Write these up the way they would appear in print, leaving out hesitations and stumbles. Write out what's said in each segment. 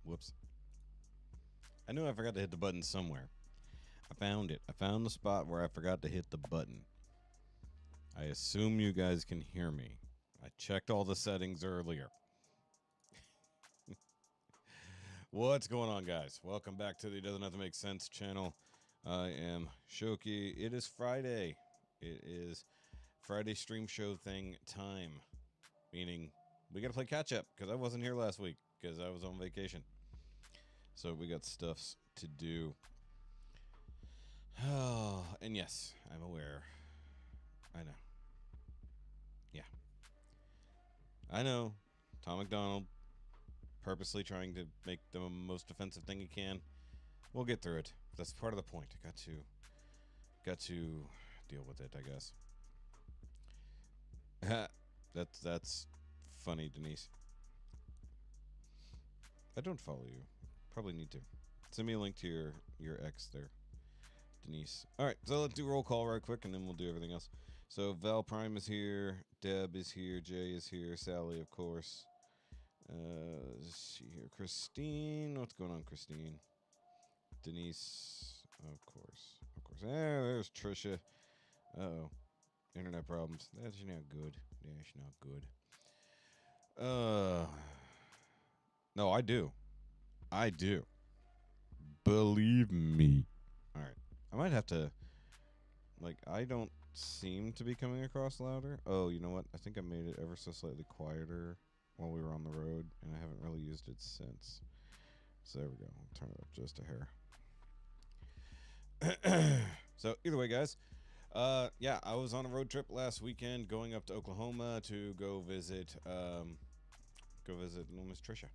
Whoops. I knew I forgot to hit the button somewhere. I found it. I found the spot where I forgot to hit the button. I assume you guys can hear me. I checked all the settings earlier. What's going on, guys? Welcome back to the Doesn't Have to Make Sense channel. I am Shoki. It is Friday. It is Friday stream show thing time. Meaning we got to play catch up because I wasn't here last week because I was on vacation. So we got stuffs to do. Oh, and yes, I'm aware. I know. Yeah. I know. Tom Macdonald purposely trying to make the most offensive thing he can. We'll get through it. That's part of the point. Got to deal with it, I guess. That's funny, Denise. I don't follow you. Probably need to. Send me a link to your ex there, Denise. All right, so let's do roll call right quick, and then we'll do everything else. So Val Prime is here, Deb is here, Jay is here, Sally, of course. Let's see here, Christine. What's going on, Christine? Denise, of course. There's Trisha. Uh-oh. Internet problems. That's not good. That's not good. No, I do. Believe me. Alright. I might have to... I don't seem to be coming across louder. Oh, you know what? I think I made it ever so slightly quieter while we were on the road, and I haven't really used it since. So there we go. I'll turn it up just a hair. So, either way, guys. Yeah, I was on a road trip last weekend going up to Oklahoma to go visit little Miss Trisha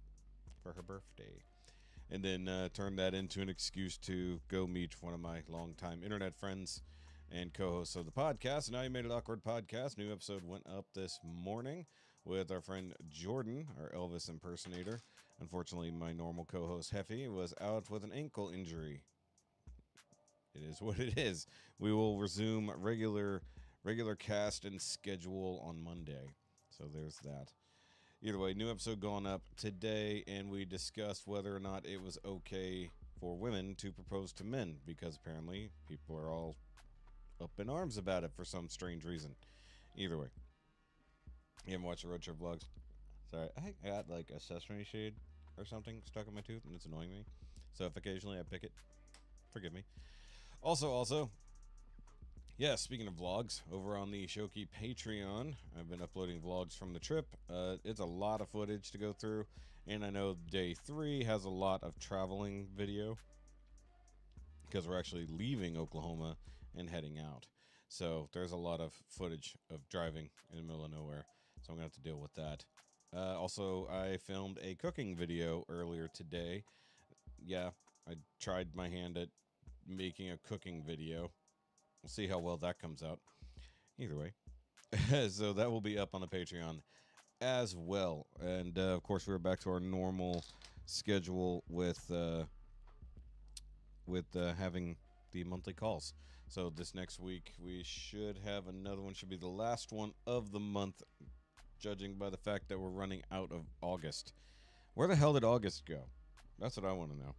for her birthday. And then turned that into an excuse to go meet one of my longtime internet friends and co-hosts of the podcast. Now You Made It Awkward podcast. New episode went up this morning with our friend Jordan, our Elvis impersonator. Unfortunately, my normal co-host Heffy was out with an ankle injury. It is what it is. We will resume regular cast and schedule on Monday. So there's that. Either way, new episode going up today, and we discussed whether or not it was okay for women to propose to men, because apparently people are all up in arms about it for some strange reason. Either way. You haven't watched the road trip vlogs? Sorry, I got a sesame shade or something stuck in my tooth, and it's annoying me. So if occasionally I pick it, forgive me. Also, yeah, speaking of vlogs, over on the Shoki Patreon, I've been uploading vlogs from the trip. It's a lot of footage to go through, and I know day 3 has a lot of traveling video because we're actually leaving Oklahoma and heading out. So there's a lot of footage of driving in the middle of nowhere, so I'm going to have to deal with that. Also, I filmed a cooking video earlier today. Yeah, I tried my hand at making a cooking video. We'll see how well that comes out. Either way. So that will be up on the Patreon as well. And of course, we're back to our normal schedule with having the monthly calls. So this next week we should have another one. Should be the last one of the month, judging by the fact that we're running out of August. Where the hell did August go? That's what I want to know.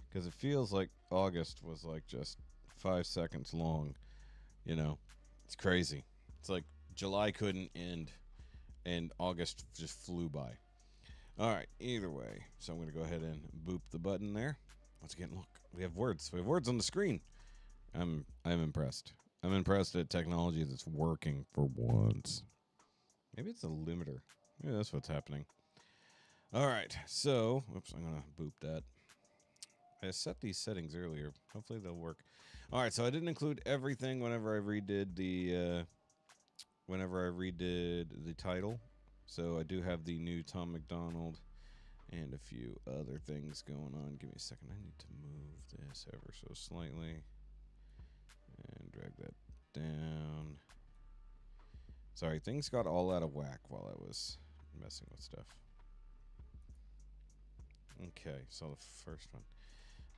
Because it feels like August was like just 5 seconds long. You know, it's crazy. It's like July couldn't end, and August just flew by. All right, either way. So I'm going to go ahead and boop the button there. Once again, look, we have words. We have words on the screen. I'm impressed. I'm impressed at technology that's working for once. Maybe it's a limiter. Maybe that's what's happening. All right, so, oops, I'm going to boop that. I set these settings earlier. Hopefully they'll work. All right, so I didn't include everything whenever I redid the title. So I do have the new Tom Macdonald and a few other things going on. Give me a second. I need to move this ever so slightly and drag that down. Sorry, things got all out of whack while I was messing with stuff. Okay, so the first one.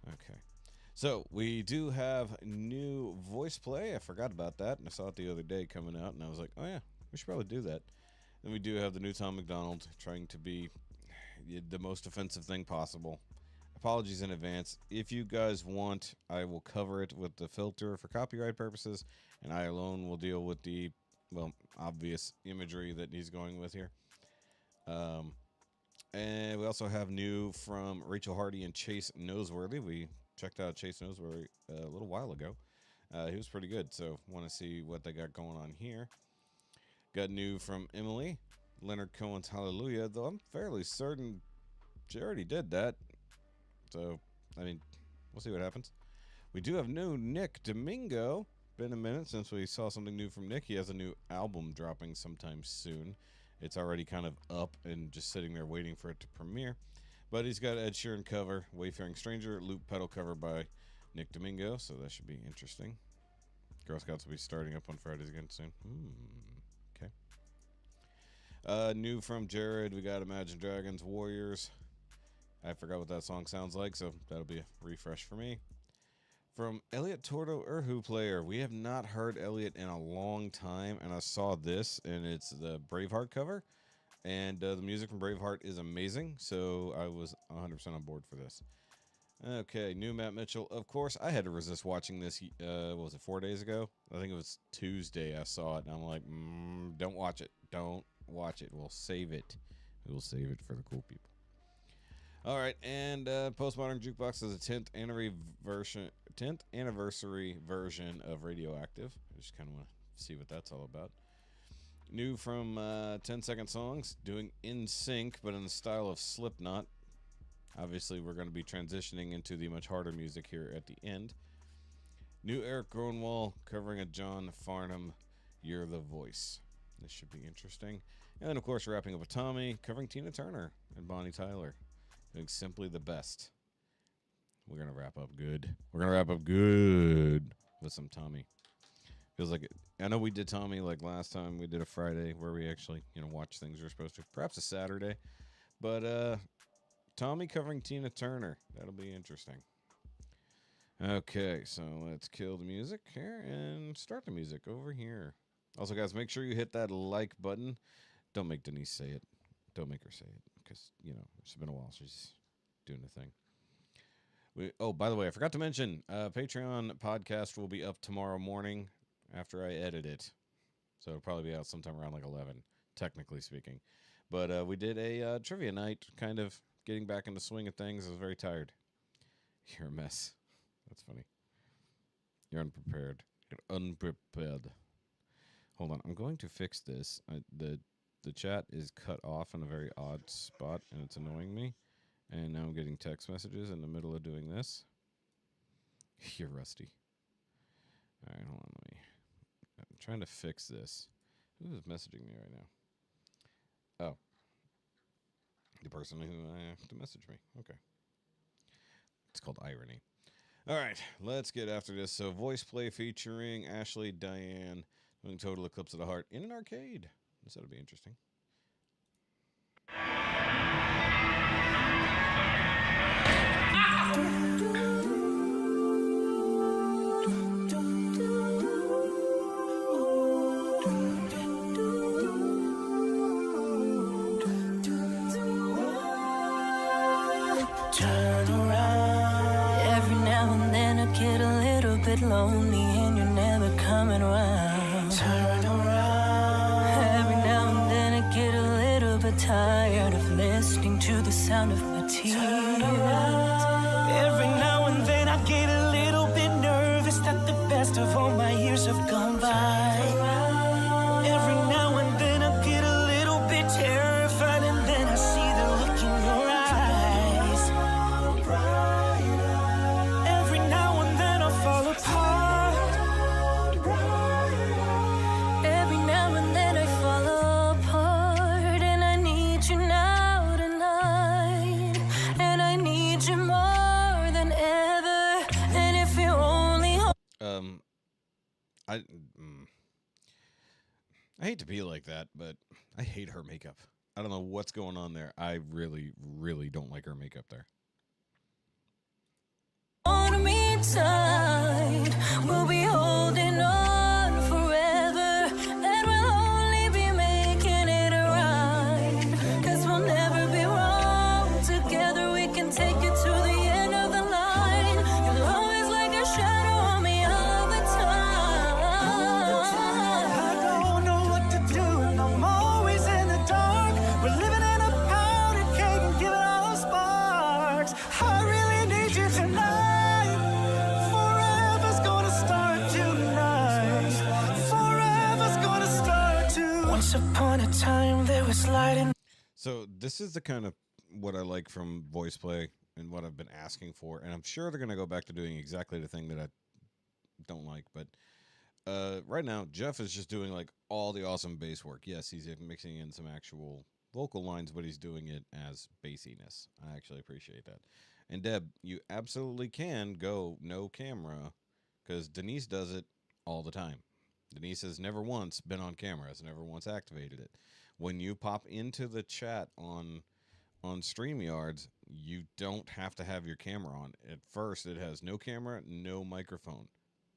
Okay. So we do have new voice play. I forgot about that, and I saw it the other day coming out, and I was like, oh yeah, we should probably do that. And we do have the new Tom Macdonald trying to be the most offensive thing possible. Apologies in advance. If you guys want, I will cover it with the filter for copyright purposes, and I alone will deal with the, well, obvious imagery that he's going with here. And we also have new from Rachel Hardy and Chase Noseworthy. We checked out Chase Noseworthy a little while ago. He was pretty good, so want to see what they got going on here. Got new from Emily, Leonard Cohen's Hallelujah, though I'm fairly certain she already did that. So, I mean, we'll see what happens. We do have new Nick Domingo. Been a minute since we saw something new from Nick. He has a new album dropping sometime soon. It's already kind of up and just sitting there waiting for it to premiere. But he's got Ed Sheeran cover, Wayfaring Stranger, Loop Pedal cover by Nick Domingo, so that should be interesting. Girl Scouts will be starting up on Fridays again soon. Okay. New from Jared, we got Imagine Dragons Warriors. I forgot what that song sounds like, so that'll be a refresh for me. From Elliot Tordo Erhu Player, we have not heard Elliot in a long time, and I saw this, and it's the Braveheart cover, and the music from Braveheart is amazing, so I was 100% on board for this. Okay, new Matt Mitchell. Of course, I had to resist watching this, what was it, 4 days ago? I think it was Tuesday I saw it, and I'm like, don't watch it. Don't watch it. We'll save it. We will save it for the cool people. All right, and Postmodern Jukebox is a 10th anniversary version of Radioactive. I just kind of want to see what that's all about. New from 10-second songs, doing In Sync, but in the style of Slipknot. Obviously, we're going to be transitioning into the much harder music here at the end. New Eric Gronwall covering a John Farnham, You're the Voice. This should be interesting. And then, of course, wrapping up with Tommy, covering Tina Turner and Bonnie Tyler. Doing Simply the Best. We're going to wrap up good. We're going to wrap up good with some Tommy. Feels like it. I know we did Tommy like last time. We did a Friday where we actually, watch things we're supposed to. Perhaps a Saturday. But Tommy covering Tina Turner. That'll be interesting. Okay, so let's kill the music here and start the music over here. Also, guys, make sure you hit that like button. Don't make Denise say it. Don't make her say it. Because, it's been a while. She's doing the thing. By the way, I forgot to mention, Patreon podcast will be up tomorrow morning after I edit it. So it'll probably be out sometime around like 11, technically speaking. But we did a trivia night, kind of getting back in the swing of things. I was very tired. You're a mess. That's funny. You're unprepared. You're unprepared. Hold on. I'm going to fix this. The chat is cut off in a very odd spot, and it's annoying me. And now I'm getting text messages in the middle of doing this. You're rusty. All right, hold on. I'm trying to fix this. Who is messaging me right now? Oh, person who have to message me. Okay. It's called irony. All right, let's get after this. So, voice play featuring Ashley Diane doing Total Eclipse of the Heart in an arcade. This ought to be interesting. Turn around. Every now and then I get a little bit lonely and you're never coming around. Turn around. Every now and then I get a little bit tired of listening to the sound of my tears. Every now and then I get a little bit nervous that the best of all my years have gone by. Every now and then I get a little bit terrified and then I see the look in your eyes. Every now and then I fall apart. Every now and then I fall apart. And I need you now tonight. And I need you more than ever. And if you only I hate to be like that, but I hate her makeup. I don't know what's going on there. I really, really don't like her makeup there. on me tight, we'll be holding on forever, and we'll only be making it right, 'cause we'll never be wrong. Together we can take it to the end of the line. You're always like a shadow on me all the time. I don't know what to do and I'm always in the dark. We're living in a powder keg and giving all sparks. I really need you tonight. Upon a time there was light. So this is the kind of what I like from voice play and what I've been asking for, and I'm sure they're going to go back to doing exactly the thing that I don't like. But right now, Jeff is just doing like all the awesome bass work. Yes, he's mixing in some actual vocal lines, but he's doing it as bassiness. I actually appreciate that. And Deb, you absolutely can go no camera, because Denise does it all the time. Denise has never once been on camera, has never once activated it. When you pop into the chat on StreamYards, you don't have to have your camera on. At first, it has no camera, no microphone.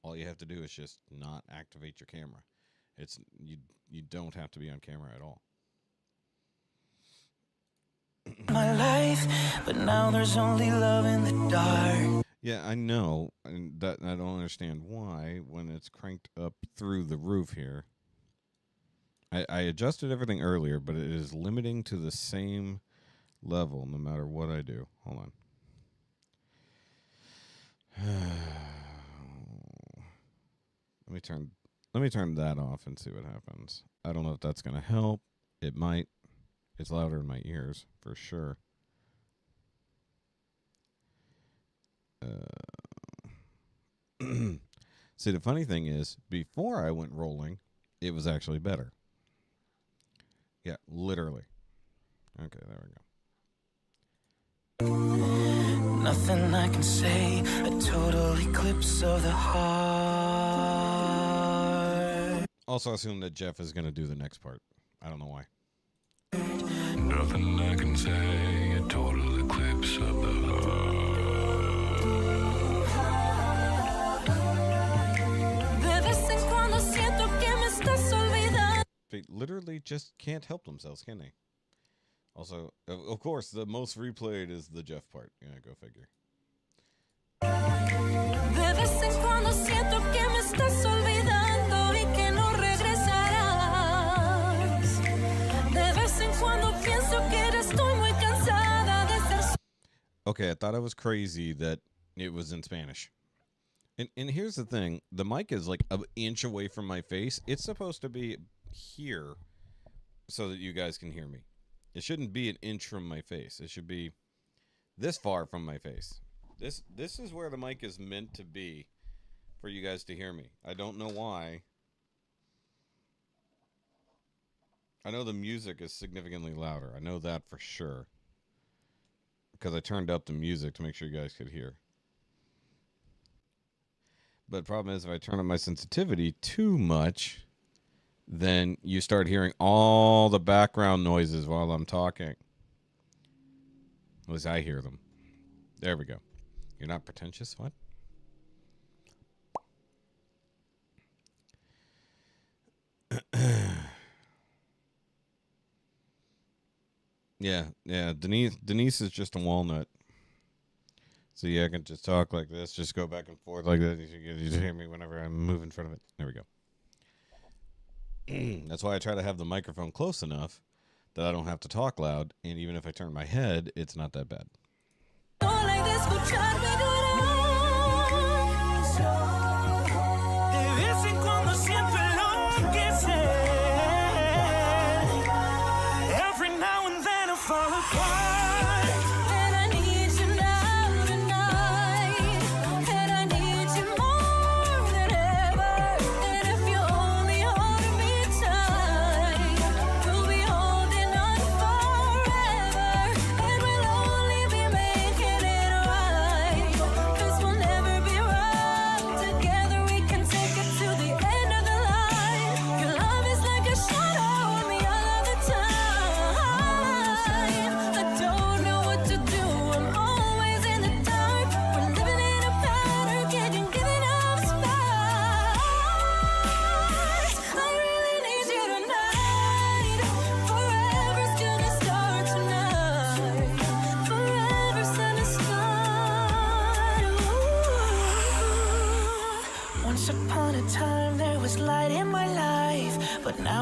All you have to do is just not activate your camera. It's you don't have to be on camera at all. My life, but now there's only love in the dark. Yeah, I know, and that I don't understand why when it's cranked up through the roof here. I adjusted everything earlier, but it is limiting to the same level no matter what I do. Hold on. Let me turn that off and see what happens. I don't know if that's going to help. It might. It's louder in my ears for sure. See, the funny thing is, before I went rolling, it was actually better. Yeah, literally. Okay, there we go. Nothing I can say, a total eclipse of the heart. Also assume that Jeff is going to do the next part. I don't know why. Nothing I can say, a total eclipse of the heart. They literally just can't help themselves, can they? Also, of course, the most replayed is the Jeff part. Yeah, go figure. Okay, I thought I was crazy that it was in Spanish. And here's the thing. The mic is like an inch away from my face. It's supposed to be here so that you guys can hear me. It shouldn't be an inch from my face. It should be this far from my face. This is where the mic is meant to be for you guys to hear me. I don't know why. I know the music is significantly louder. I know that for sure. because I turned up the music to make sure you guys could hear. But the problem is, if I turn up my sensitivity too much, then you start hearing all the background noises while I'm talking. At least I hear them. There we go. You're not pretentious? What? Yeah. Denise is just a walnut. So yeah, I can just talk like this, just go back and forth like that. You just hear me whenever I move in front of it. There we go. That's why I try to have the microphone close enough that I don't have to talk loud, and even if I turn my head, it's not that bad.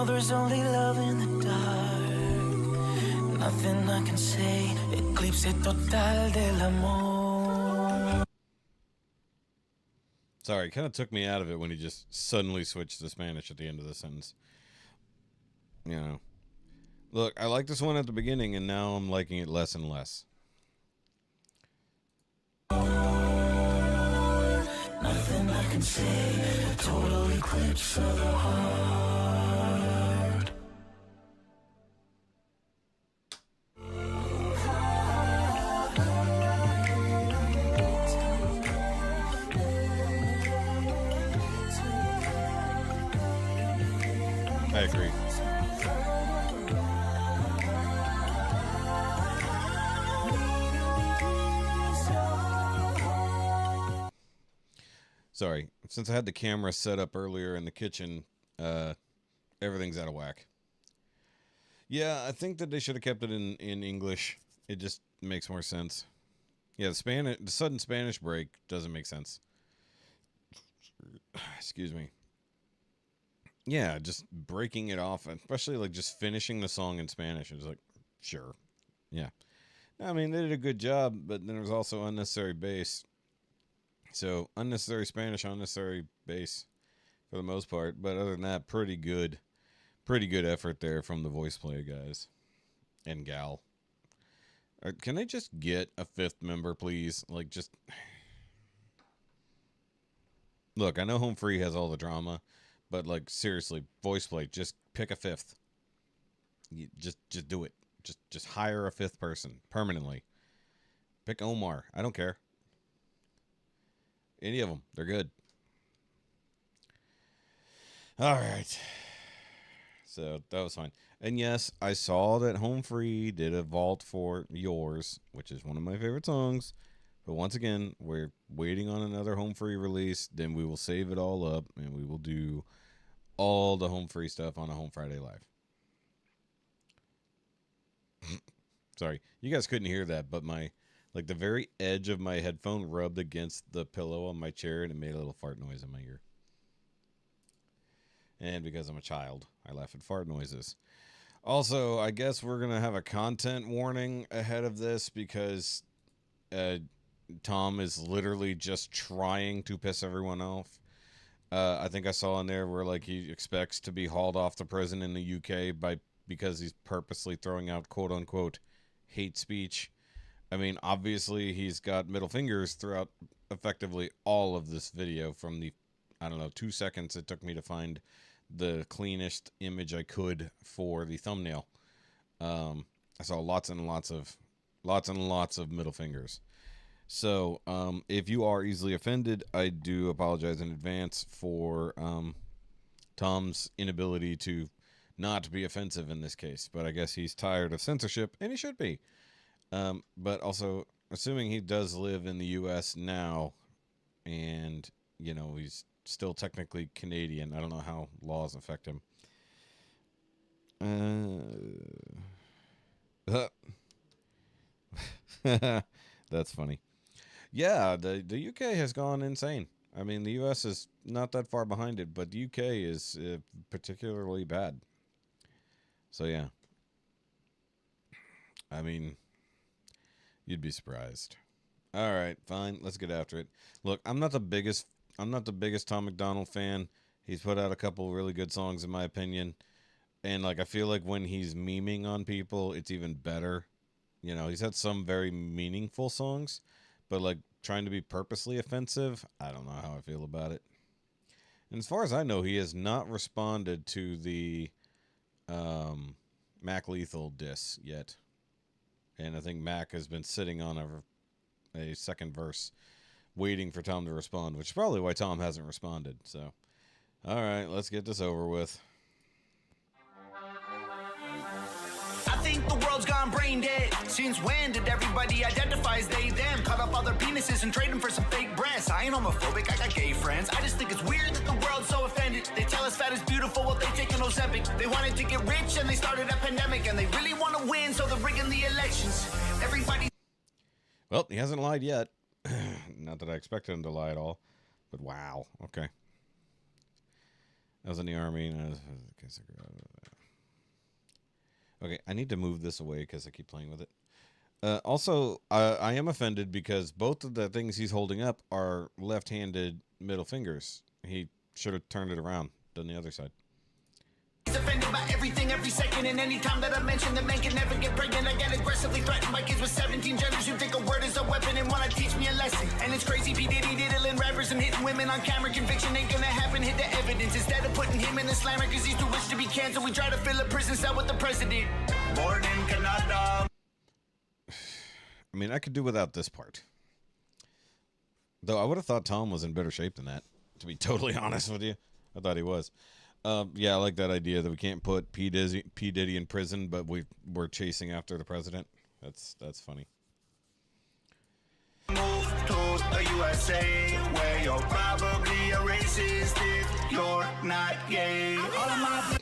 There's only love in the dark. Nothing I can say. Eclipse total del amor. Sorry, it kind of took me out of it when he just suddenly switched to Spanish at the end of the sentence. You know. Look, I liked this one at the beginning, and now I'm liking it less and less. Nothing I can say. A total eclipse of the heart. I agree. Sorry, since I had the camera set up earlier in the kitchen, everything's out of whack. Yeah, I think that they should have kept it in English. It just makes more sense. Yeah, the sudden Spanish break doesn't make sense. Excuse me. Yeah, just breaking it off, especially like just finishing the song in Spanish. It was like, sure. Yeah. I mean, they did a good job, but then there was also unnecessary bass. So, unnecessary Spanish, unnecessary bass for the most part. But other than that, pretty good effort there from the voice play guys and gal. Can they just get a fifth member, please? Like, just... Look, I know Home Free has all the drama. But, like, seriously, voice play, just pick a fifth. Just do it. Just hire a fifth person permanently. Pick Omar. I don't care. Any of them. They're good. All right. So, that was fine. And yes, I saw that Home Free did a vault for Yours, which is one of my favorite songs. But once again, we're waiting on another Home Free release. Then we will save it all up, and we will do all the Home Free stuff on a Home Friday Live. Sorry, you guys couldn't hear that, but the very edge of my headphone rubbed against the pillow on my chair, and it made a little fart noise in my ear. And because I'm a child, I laugh at fart noises. Also, I guess we're going to have a content warning ahead of this because Tom is literally just trying to piss everyone off. I think I saw in there where like he expects to be hauled off the prison in the UK because he's purposely throwing out quote unquote hate speech. I mean, obviously he's got middle fingers throughout effectively all of this video from the, 2 seconds it took me to find the cleanest image I could for the thumbnail. I saw lots and lots of Lots and lots of middle fingers. So, if you are easily offended, I do apologize in advance for Tom's inability to not be offensive in this case. But I guess he's tired of censorship, and he should be. But also, assuming he does live in the U.S. now, and, you know, he's still technically Canadian. I don't know how laws affect him. That's funny. Yeah, the UK has gone insane. I mean, the US is not that far behind it, but the UK is particularly bad. So yeah. I mean, you'd be surprised. All right, fine. Let's get after it. Look, I'm not the biggest Tom Macdonald fan. He's put out a couple really good songs in my opinion. And like I feel like when he's memeing on people, it's even better. You know, he's had some very meaningful songs, but like trying to be purposely offensive, I don't know how I feel about it. And as far as I know, he has not responded to the Mac Lethal diss yet. And I think Mac has been sitting on a second verse waiting for Tom to respond, which is probably why Tom hasn't responded. So, all right, let's get this over with. I think the world's gone brain dead. Since when did everybody identify as they, them? Cut up all their penises and trade them for some fake breasts. I ain't homophobic, I got gay friends. I just think it's weird that the world's so offended. They tell us fat is beautiful while they take an Ozempic. They wanted to get rich and they started a pandemic. And they really want to win, so they're rigging the elections. Everybody... Well, he hasn't lied yet. Not that I expected him to lie at all. But wow, okay. I was in the Army and okay, I need to move this away because I keep playing with it. Also, I am offended because both of the things he's holding up are left-handed middle fingers. He should have turned it around, done the other side. He's offended by everything every second, and any time that I mention that men can never get pregnant, I get aggressively threatened by kids with 17 genders who think a word is a weapon and want to teach me a lesson. And it's crazy, P. Diddy diddling rappers and hitting women on camera. Conviction ain't gonna happen, hit the evidence. Instead of putting him in the slammer because he's too rich to be canceled, we try to fill a prison cell with the president. Born in Canada. I mean, I could do without this part. Though I would have thought Tom was in better shape than that, to be totally honest with you. I thought he was. Yeah, I like that idea that we can't put P. Diddy in prison, but we're chasing after the president. That's funny. Move to the USA, where you're probably a racist if you're not gay. All of my...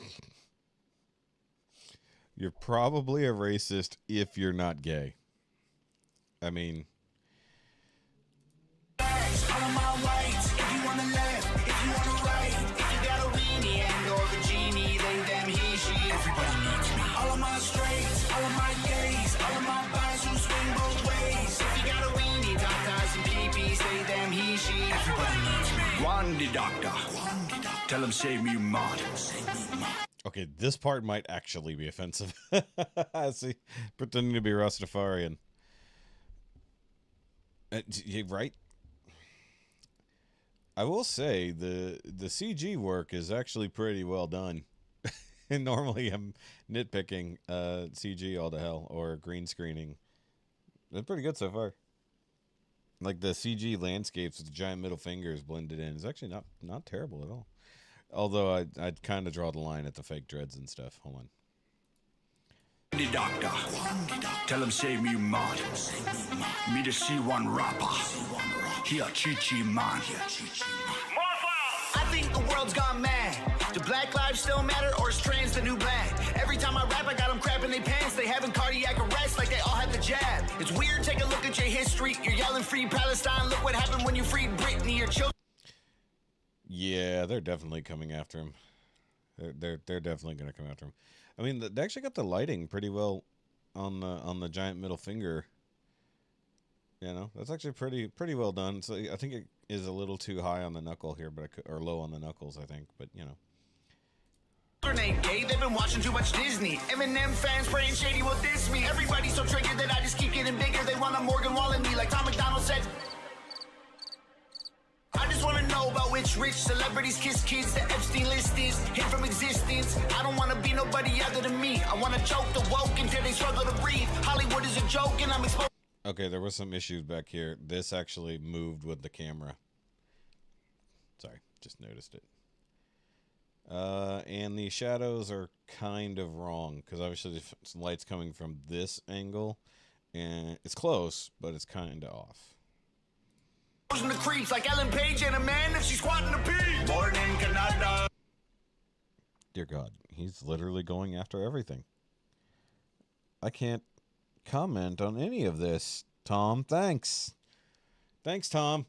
You're probably a racist if you're not gay. I mean... All of my whites, if you want to left, if you want to right, if you got a weenie and or a genie, they, them, he, she, everybody needs me. All of my straights, all of my gays, all of my guys who swing both ways. If you got a weenie, tatas and peepees, they, them, he, she, everybody needs me. Wandy doctor, tell him save me mod. Okay, this part might actually be offensive. See, pretending to be Rastafarian. Right? I will say the CG work is actually pretty well done. And normally I'm nitpicking CG all to hell or green screening. They're pretty good so far. Like the CG landscapes with the giant middle fingers blended in is actually not terrible at all. Although I'd kind of draw the line at the fake dreads and stuff. Hold on. The doctor, tell him save me mod. Me to see one rapper. He a chi-chi man. I think the world's gone mad. Do black lives still matter, or is trans the new black? Every time I rap, I got them crapping their pants. They having cardiac arrest like they all had the jab. It's weird, take a look at your history. You're yelling free Palestine. Look what happened when you freed Britney. Your children. Yeah, they're definitely coming after him. They're definitely going to come after him. I mean, they actually got the lighting pretty well on the giant middle finger. You know, that's actually pretty well done. So I think it is a little too high on the knuckle here, but or low on the knuckles, I think. But you know. Ain't gay, they've been watching too much Disney. Eminem fans praying Shady will diss me. Everybody's so triggered that I just keep getting bigger. They want a Morgan Wall in me, like Tom Macdonald said. I just want to know about which rich celebrities kiss kids. The Epstein list is hid from existence. I don't want to be nobody other than me. I want to choke the woke until they struggle to breathe. Hollywood is a joke and I'm exposed. Okay, there was some issues back here. This actually moved with the camera. Sorry, just noticed it. And the shadows are kind of wrong, because obviously the light's coming from this angle, and it's close, but it's kind of off. The creeps like Ellen Page and a man if she's squatting a pee. Born in Canada. Dear God, he's literally going after everything. I can't comment on any of this, Tom. Thanks. Thanks, Tom.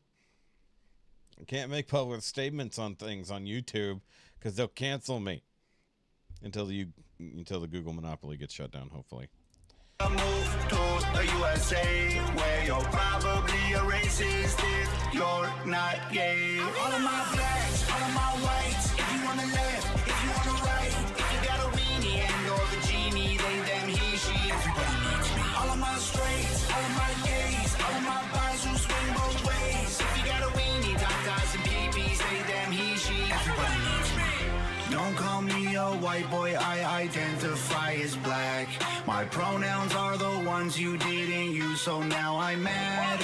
I can't make public statements on things on YouTube because they'll cancel me until the Google monopoly gets shut down, hopefully. Move to the USA, where you're probably a racist if you're not gay. All of my blacks, all of my whites, if you on the left, if you on the right, if you got a weenie and or the genie, they, them, he, she, everybody needs me. All of my straights, all of my gays, all of my guys who swing both ways. If you got a weenie, tatas and peepees, they, them, he, she, everybody needs me. Don't call me a white boy, I identify as black. My pronouns are the ones you didn't use, so now I'm mad.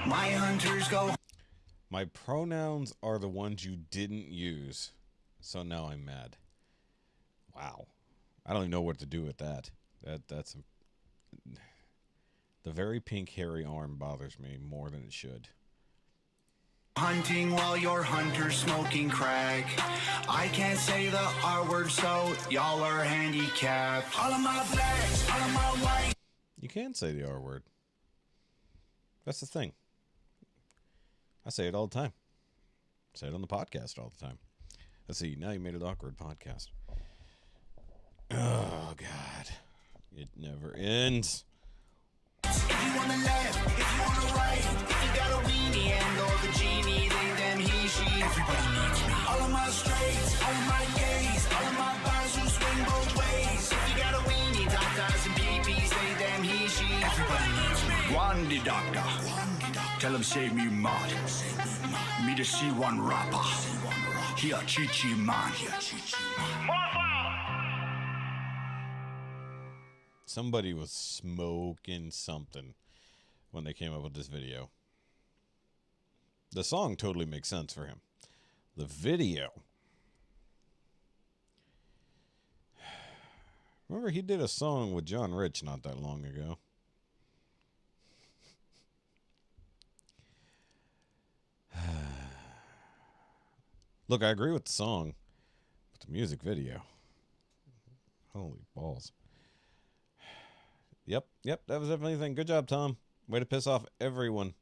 My hunters go. My pronouns are the ones you didn't use, so now I'm mad. Wow. I don't even know what to do with that. That's the very pink hairy arm bothers me more than it should. Hunting while your hunter's smoking crack. I can't say the R word, so y'all are handicapped. All of my blacks, all of my white. You can say the R word. That's the thing. I say it all the time. Say it on the podcast all the time. Let's see. Now you made it awkward podcast. Oh, God. It never ends. If you on the left, if you on the right, if you got a weenie and or the genie, they, them, he, she, everybody needs me. All of my straights, all of my gays, all of my guys who swing both ways. If you got a weenie, tatas and peepees, they, them, he, she, everybody needs me. Wandy doctor, tell him save me mod. Me to see one rapper, he a chi-chi man. Somebody was smoking something when they came up with this video. The song totally makes sense for him. The video. Remember, he did a song with John Rich not that long ago. Look, I agree with the song, but the music video. Holy balls. Yep, that was definitely the thing. Good job, Tom. Way to piss off everyone.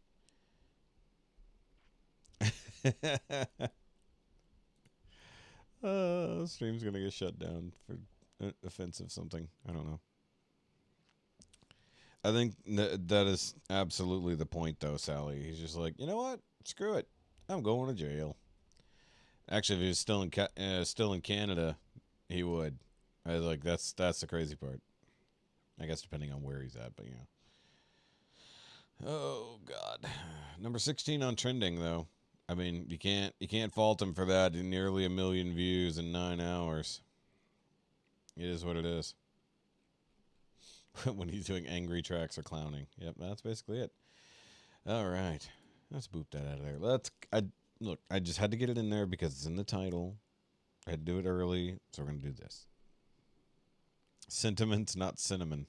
Stream's gonna get shut down for offensive something. I don't know. I think that is absolutely the point, though, Sally. He's just like, you know what? Screw it. I'm going to jail. Actually, if he was still in Canada, he would. I was like, that's the crazy part. I guess depending on where he's at, but yeah. Oh God, number 16 on trending though. I mean, you can't fault him for that. Nearly 1 million views in 9 hours. It is what it is. When he's doing angry tracks or clowning. Yep, that's basically it. All right, let's boop that out of there. Look. I just had to get it in there because it's in the title. I had to do it early, so we're gonna do this. Sentiments, not cinnamon.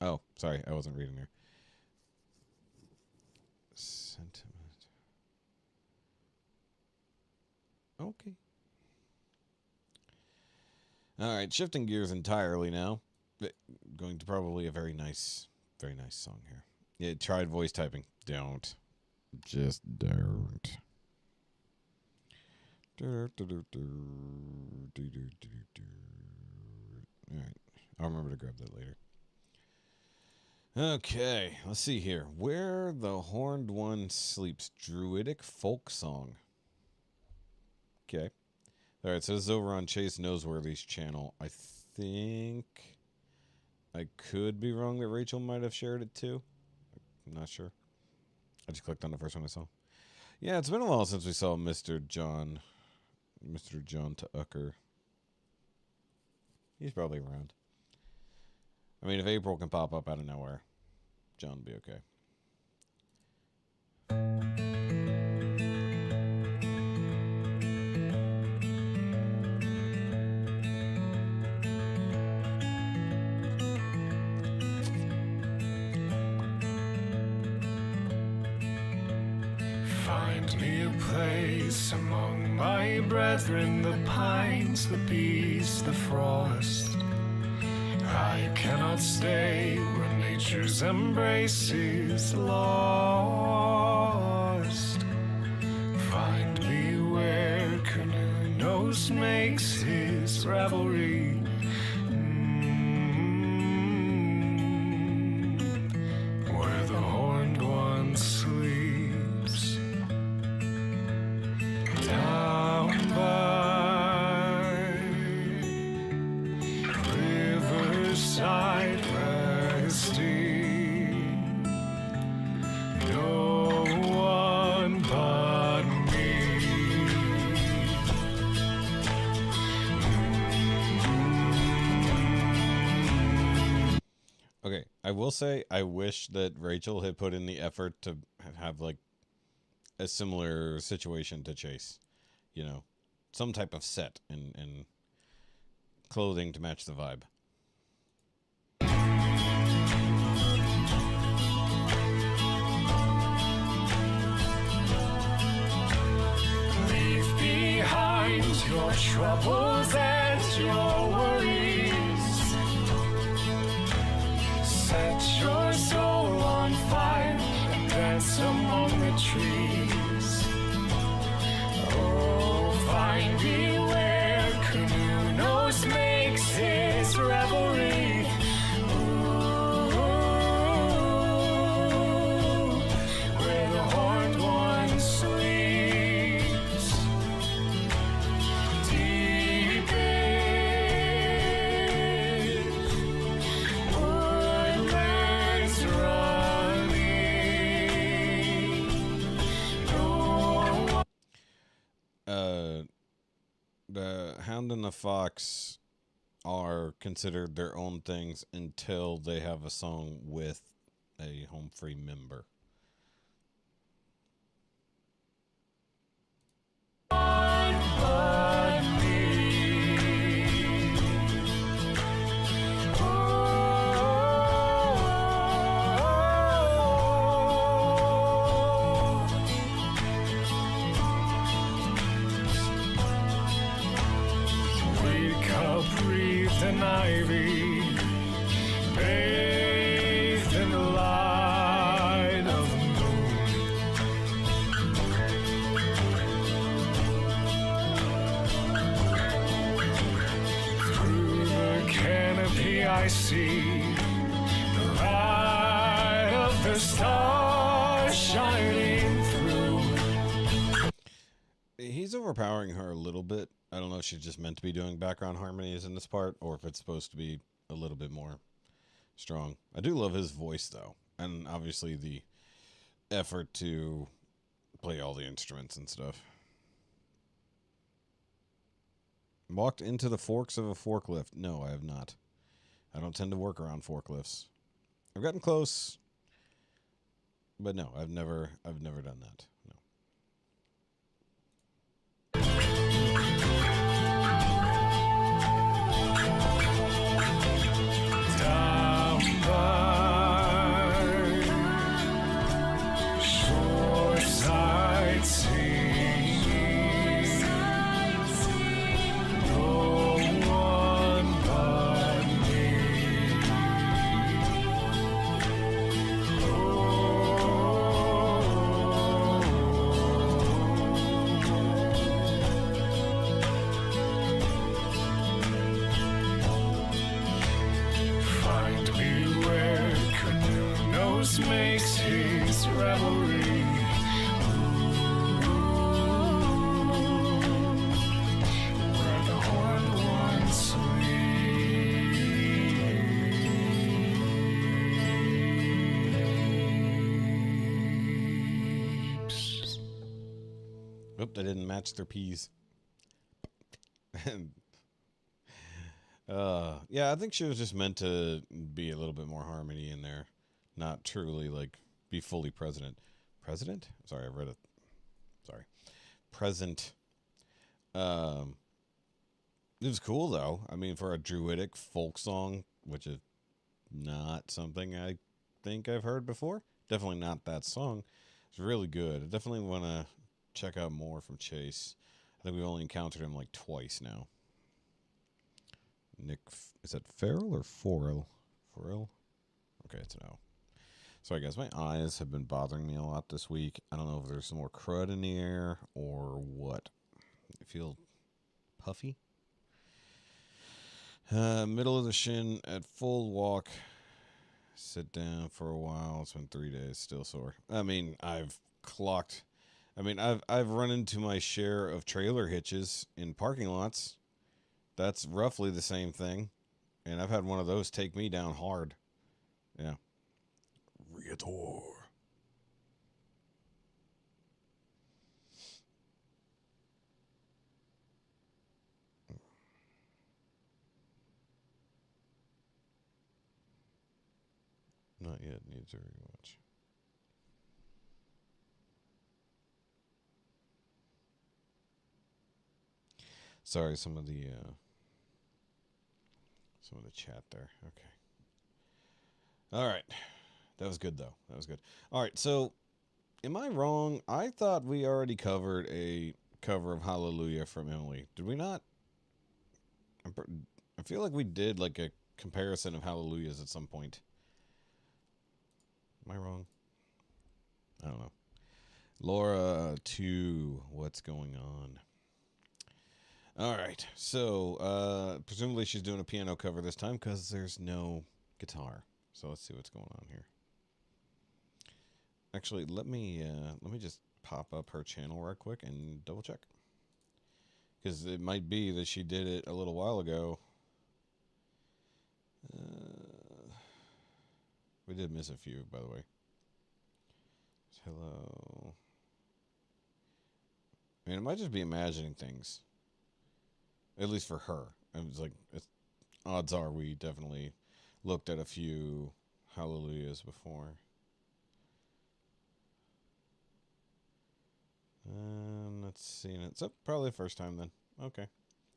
Oh, sorry, I wasn't reading there. Sentiment. Okay. All right, shifting gears entirely now. Going to probably a very nice song here. Yeah, tried voice typing. Don't. Just don't. All right, I'll remember to grab that later. Okay, let's see here. Where the Horned One Sleeps, Druidic Folk Song. Okay. All right, so this is over on Chase Noseworthy's channel. I think I could be wrong that Rachel might have shared it too. I'm not sure. I just clicked on the first one I saw. Yeah, it's been a while since we saw Mr. John Tucker. He's probably around. I mean, if April can pop up out of nowhere, John will be okay. Find me a place among my brethren, the pines, the bees, the frost. I cannot stay where nature's embrace is lost. Find me where canoe nose makes his revelry. Where the horned one sleeps. Down by riverside resting, no one but me. Okay, I will say I wish that Rachel had put in the effort to have like a similar situation to Chase. You know, some type of set and clothing to match the vibe. Leave behind your troubles and your worries. Set your soul on fire and dance among the trees. Oh, find me where canoe nose makes his revelry. Ooh, where the horned one sleeps. Deep in woodlands running. No one. The Hound and the Fox are considered their own things until they have a song with a Home Free member. But me. Wake up, breathed in ivy, bathed in the light of the moon. Through the canopy I see the light of the stars shining through. He's overpowering her a little bit. I don't know if she's just meant to be doing background harmonies in this part or if it's supposed to be a little bit more strong. I do love his voice, though, and obviously the effort to play all the instruments and stuff. Walked into the forks of a forklift. No, I have not. I don't tend to work around forklifts. I've gotten close, but no, I've never done that. No. Down by shoreside singing, no one but me. Find me where canoe nose makes his revelry. Where the horned one sleeps. Oop, they didn't match their P's. Yeah, I think she was just meant to be a little bit more harmony in there, not truly like be fully president. President? Sorry, I read it. Sorry, present. Um, it was cool though. I mean, for a druidic folk song, which is not something I think I've heard before. Definitely not that song. It's really good. I definitely want to check out more from Chase. I think we've only encountered him like twice now. Nick, is that Farrell or Forrell? Forrell? Okay, it's an O. Sorry, guys. My eyes have been bothering me a lot this week. I don't know if there's some more crud in the air or what. I feel puffy. Middle of the shin at full walk. Sit down for a while. It's been 3 days. Still sore. I mean, I've run into my share of trailer hitches in parking lots. That's roughly the same thing. And I've had one of those take me down hard. Yeah. Reator. Not yet. Needs a rewatch. Sorry, some of the chat there. Okay. All right. That was good though. That was good. All right. So, am I wrong? I thought we already covered a cover of Hallelujah from Emily. Did we not? I feel like we did like a comparison of Hallelujahs at some point. Am I wrong? I don't know. Laura 2, what's going on? All right. So, presumably she's doing a piano cover this time because there's no guitar. So let's see what's going on here. Actually, let me just pop up her channel right quick and double check. Because it might be that she did it a little while ago. We did miss a few, by the way. Hello. I mean, it might just be imagining things. At least for her. It's like, odds are we definitely looked at a few Hallelujahs before. Let's see. It's probably the first time then. Okay.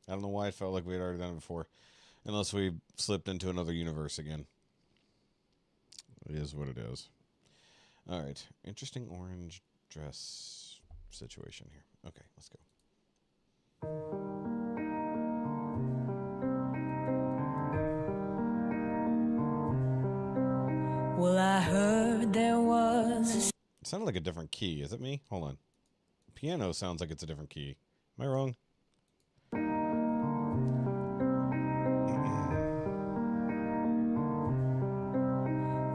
I don't know why it felt like we had already done it before. Unless we slipped into another universe again. It is what it is. All right. Interesting orange dress situation here. Okay, let's go. Well, I heard there was It sounded like a different key. Is it me? Hold on. Piano sounds like it's a different key. Am I wrong?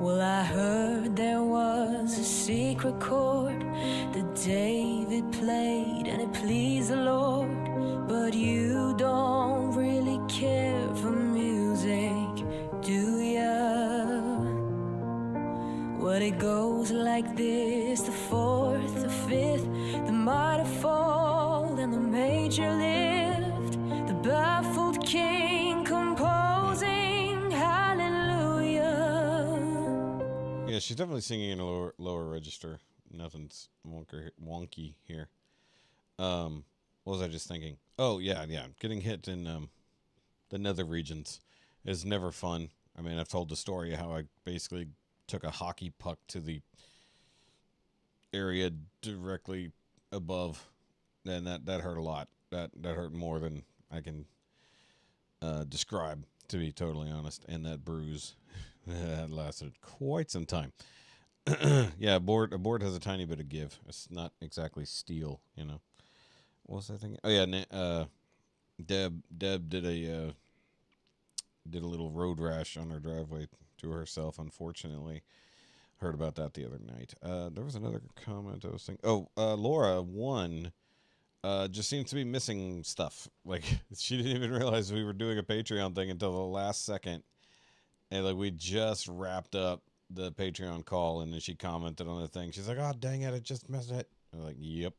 Well, I heard there was a secret chord that David played and it pleased the Lord. But you don't really care for music, do ya? Well, it goes like this: the fourth, the fifth, the minor fall, and the major lift. The baffled king composing hallelujah. Yeah, she's definitely singing in a lower register. Nothing's wonky here. What was I just thinking? Oh, yeah. Getting hit in the nether regions is never fun. I mean, I've told the story how I basically took a hockey puck to the area directly above, and that hurt a lot. That hurt more than I can describe, to be totally honest. And that bruise that lasted quite some time. Yeah, a board has a tiny bit of give. It's not exactly steel, you know. What was I thinking? Oh yeah, Deb did a little road rash on her driveway to herself. Unfortunately, heard about that the other night. There was another comment I was thinking. Oh, Laura 1 just seems to be missing stuff. Like, she didn't even realize we were doing a Patreon thing until the last second, and like we just wrapped up the Patreon call, and then she commented on the thing. She's like, "Oh dang it, I just missed it." I'm like, "Yep."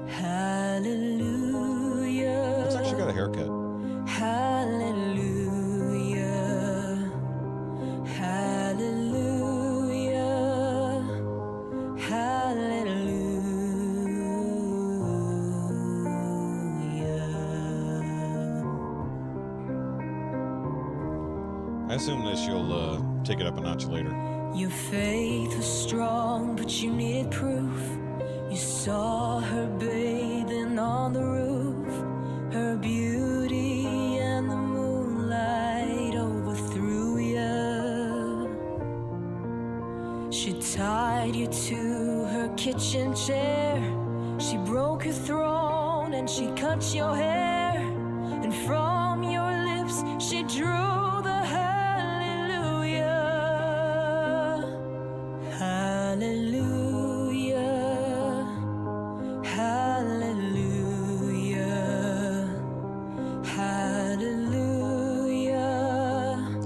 Hallelujah. It's actually got a haircut. Hallelujah, hallelujah, hallelujah. I assume that she'll take it up a notch later. Your faith was strong, but you needed proof. You saw her bathing on the roof, her beauty and the moonlight overthrew you. She tied you to her kitchen chair. She broke your throne and she cut your hair. And from your lips she drew the hallelujah. Hallelujah, hallelujah, hallelujah.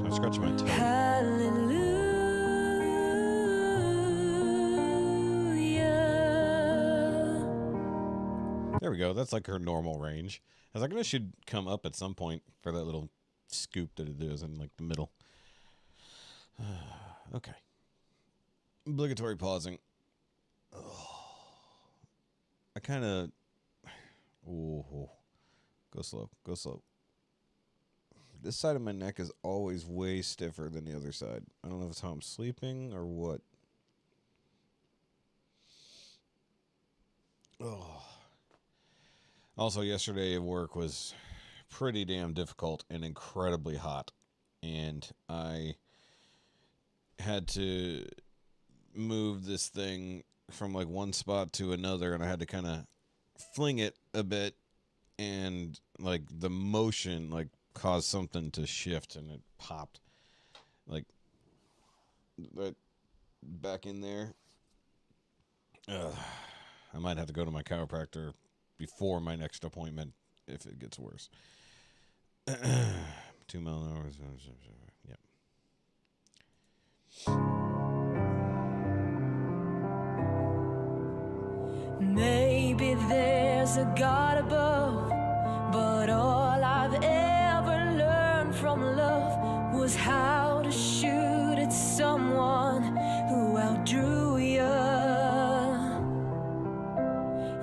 I'm scratching my toe. Hallelujah. There we go. That's like her normal range. I was like, I should come up at some point for that little scoop that it is in like the middle. Okay. Obligatory pausing. I kind of... Ooh. Go slow. Go slow. This side of my neck is always way stiffer than the other side. I don't know if it's how I'm sleeping or what. Oh. Also, yesterday at work was pretty damn difficult and incredibly hot. And I had to move this thing from like one spot to another, and I had to kind of fling it a bit, and like the motion like caused something to shift and it popped like that back in there. I might have to go to my chiropractor before my next appointment if it gets worse. 2 mile an hour. Yep. Maybe there's a God above, but all I've ever learned from love was how to shoot at someone who outdrew you.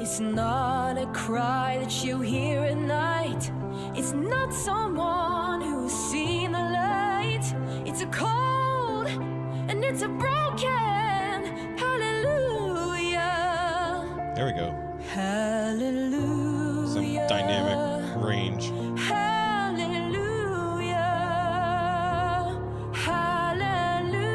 It's not a cry that you hear at night. It's not someone who's seen the light. It's a cold and it's a broken hallelujah. There we go. Hallelujah. Some dynamic range. Hallelujah. Hallelujah.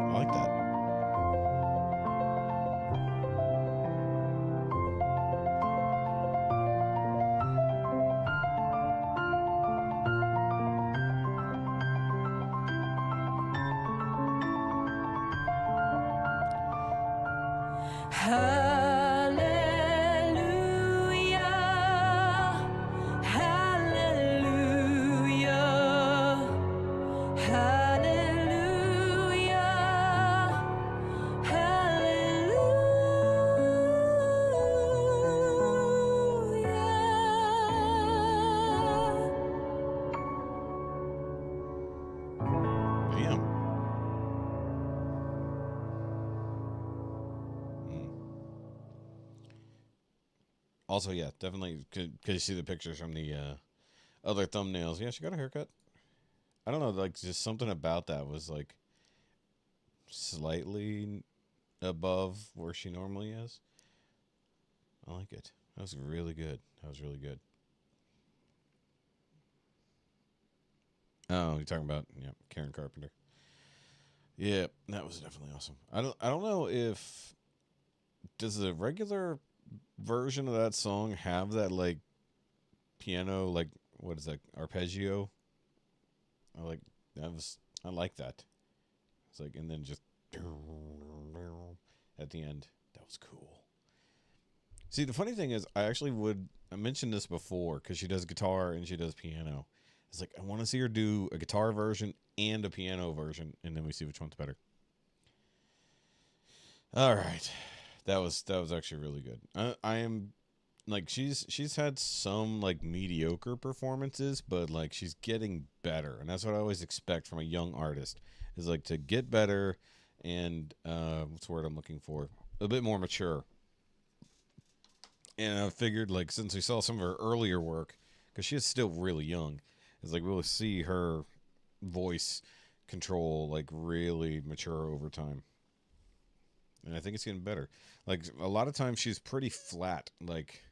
I like that. Hallelujah. Hallelujah. Hallelujah. Damn. Also, yeah, definitely, because you see the pictures from the other thumbnails. Yeah, she got a haircut. I don't know, like, just something about that was, like, slightly above where she normally is. I like it. That was really good. That was really good. Oh, you're talking about, yeah, Karen Carpenter. Yeah, that was definitely awesome. I don't know if, does the regular version of that song have that like piano, like what is that, arpeggio? I like that. It's like, and then just at the end. That was cool. See, the funny thing is, I mentioned this before because she does guitar and she does piano. It's like, I want to see her do a guitar version and a piano version, and then we see which one's better. All right. That was actually really good. I am, like, she's had some, like, mediocre performances, but, like, she's getting better. And that's what I always expect from a young artist, is, like, to get better and, what's the word I'm looking for? A bit more mature. And I figured, like, since we saw some of her earlier work, because she is still really young, it's like we'll see her voice control, like, really mature over time. And I think it's getting better. Like, a lot of times she's pretty flat, like,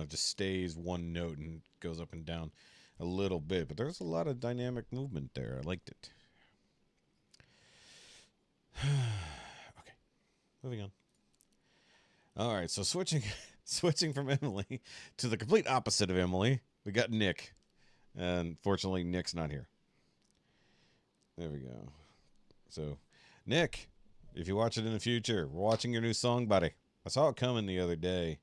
just stays one note and goes up and down a little bit. But there's a lot of dynamic movement there. I liked it. Okay, moving on. All right, so switching from Emily to the complete opposite of Emily, we got Nick. And fortunately, Nick's not here. There we go. So, Nick, if you watch it in the future, we're watching your new song, buddy. I saw it coming the other day.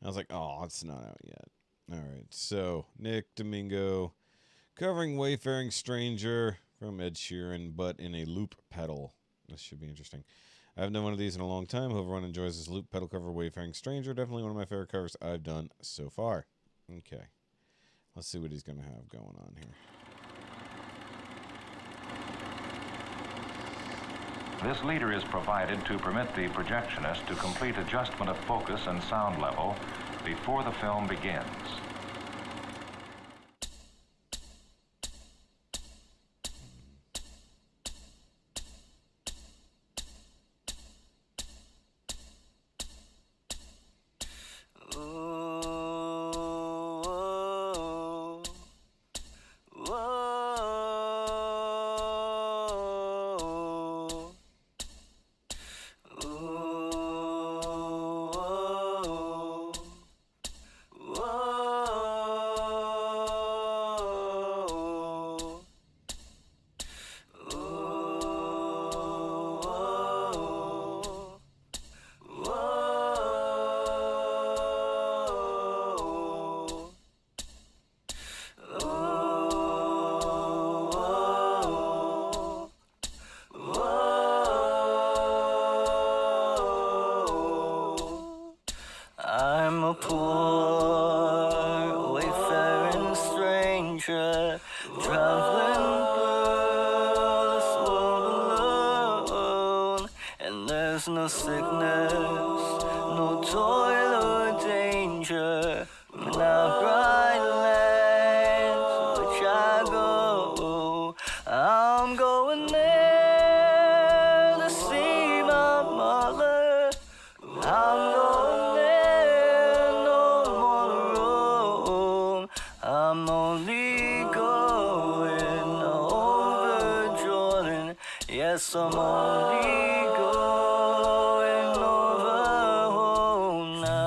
I was like, oh, it's not out yet. All right, so Nick Domingo covering Wayfaring Stranger from Ed Sheeran, but in a loop pedal. This should be interesting. I haven't done one of these in a long time. Hope everyone enjoys this loop pedal cover of Wayfaring Stranger. Definitely one of my favorite covers I've done so far. Okay. Let's see what he's going to have going on here. This leader is provided to permit the projectionist to complete adjustment of focus and sound level before the film begins. I'm a poor wayfaring stranger, traveling through this world alone, and there's no sickness, no toil or danger, in our bright lands which I go. I'm going there to see my mother. I'm going there, no more to roam. I'm only going over Jordan. Yes, I'm only going over home now.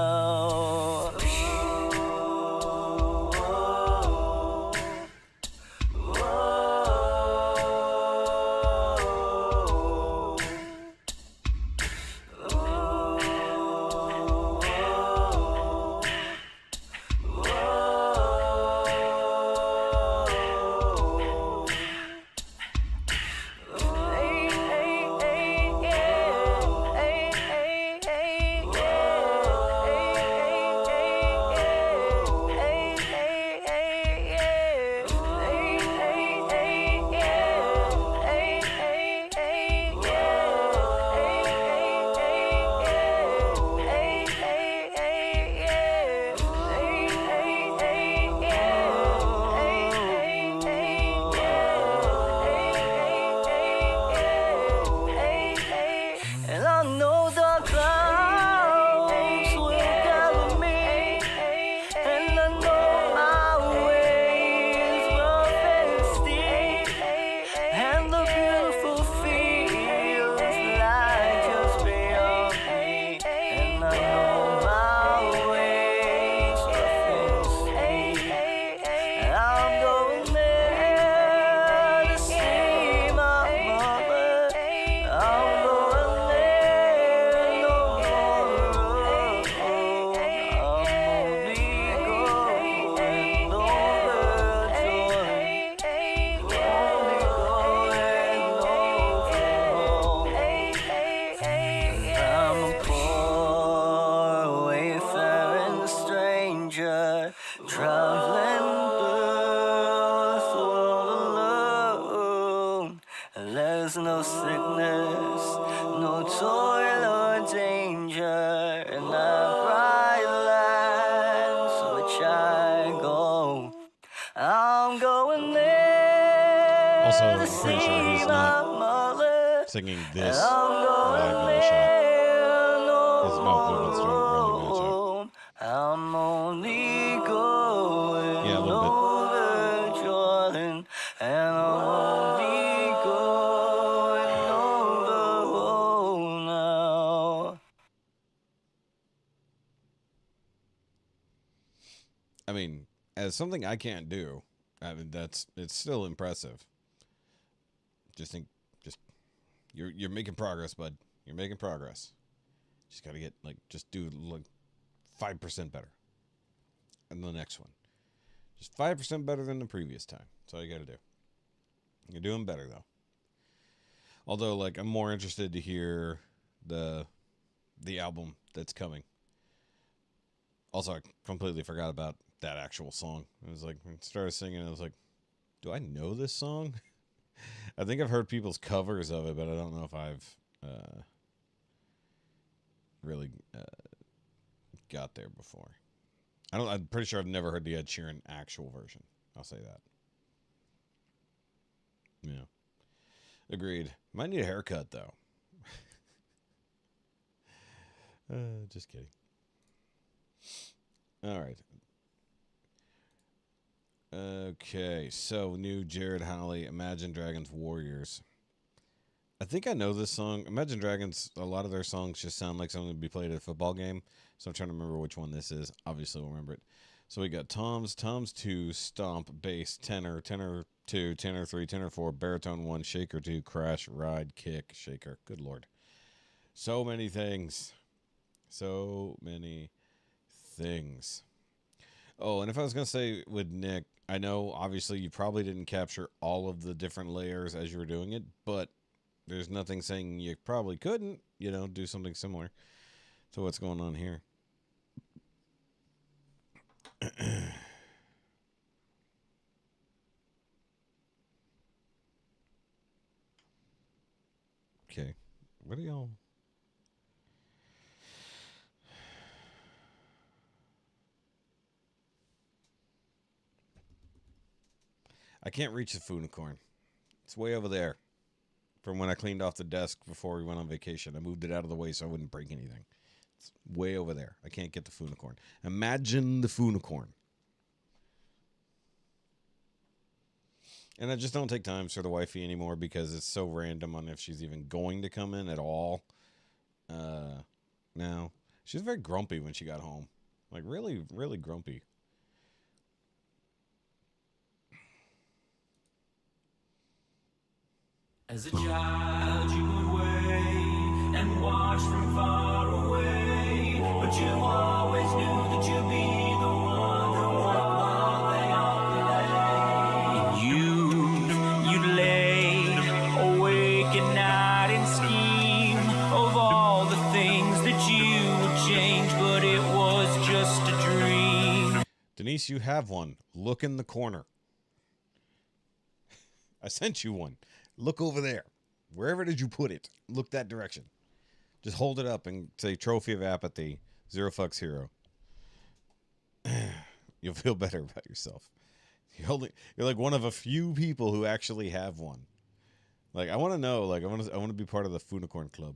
stranger, traveling through this world alone. And there's no sickness, no toil or danger in the bright lands which I go. I'm going there. Also, to I'm pretty sure see he's my not mother. singing And this I'm live going in the shot. there. His mouth movements don't really match up. I'm only going Yeah, a little bit. over Jordan, and I'm only going over home now. I mean, as something I can't do, I mean it's still impressive. Just you're making progress, bud. You're making progress. Just gotta get just do 5% better. And the next one, just 5% better than the previous time. That's all you gotta do. You're doing better though. Although, I'm more interested to hear the album that's coming. Also, I completely forgot about that actual song. It was when I started singing, I was like, do I know this song? I think I've heard people's covers of it, but I don't know if I've really got there before. I'm pretty sure I've never heard the Ed Sheeran actual version. I'll say that. Yeah. Agreed. Might need a haircut, though. Just kidding. All right. Okay, so new Jared Howley, Imagine Dragons Warriors. I think I know this song. Imagine Dragons, a lot of their songs just sound like something to be played at a football game. So I'm trying to remember which one this is. Obviously, we'll remember it. So we got Toms 2, Stomp, Bass, Tenor, Tenor 2, Tenor 3, Tenor 4, Baritone 1, Shaker 2, Crash, Ride, Kick, Shaker. Good Lord. So many things. So many things. Oh, and if I was going to say with Nick, I know obviously you probably didn't capture all of the different layers as you were doing it, but there's nothing saying you probably couldn't, do something similar. So what's going on here? Okay. What are y'all? I can't reach the Funicorn. It's way over there. From when I cleaned off the desk before we went on vacation. I moved it out of the way so I wouldn't break anything. It's way over there. I can't get the Funicorn. Imagine the Funicorn. And I just don't take times for the wifey anymore because it's so random on if she's even going to come in at all. No. She was very grumpy when she got home. Really, really grumpy. As a child, you would wait and watch from far away, but you always knew that you'd be the one to work while they all play. And you'd lay awake at night and scheme of all the things that you would change, but it was just a dream. Denise, you have one. Look in the corner. I sent you one. Look over there. Wherever did you put it? Look that direction. Just hold it up and say Trophy of Apathy. 0 fucks hero. You'll feel better about yourself. You're like one of a few people who actually have one. I want to know. I want to be part of the Funicorn Club.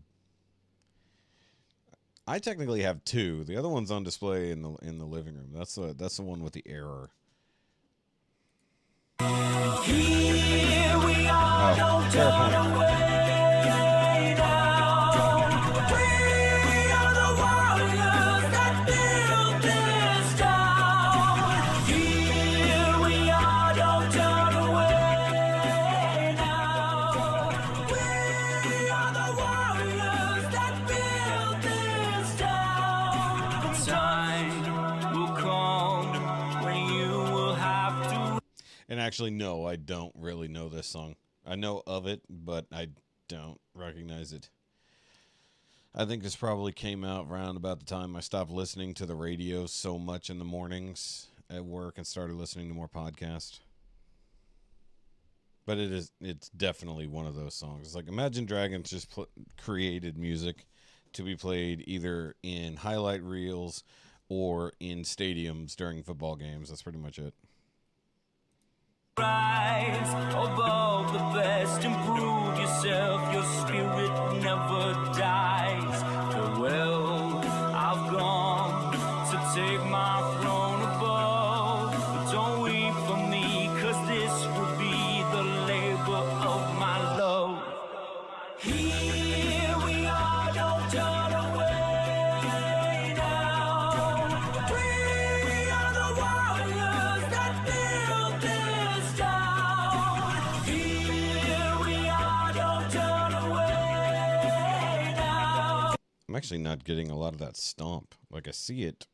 I technically have 2. The other one's on display in the living room. That's the one with the error. Here we are, don't turn away now. We are the warriors that built this town. Here we are, don't turn away now. We are the warriors that built this town. Time will come when you will have to. And actually, no, I don't really know this song. I know of it, but I don't recognize it. I think this probably came out around about the time I stopped listening to the radio so much in the mornings at work and started listening to more podcasts. But it's definitely one of those songs. It's like Imagine Dragons just created music to be played either in highlight reels or in stadiums during football games. That's pretty much it. Rise above the best, improve yourself, your spirit never dies. Farewell, I've gone to take my throne above. But don't weep for me, 'cause this will be the labor of my love. Here we are, don't turn away now. We are the warriors that build this town. Here we are, don't turn away now. I'm actually not getting a lot of that stomp. Like, I see it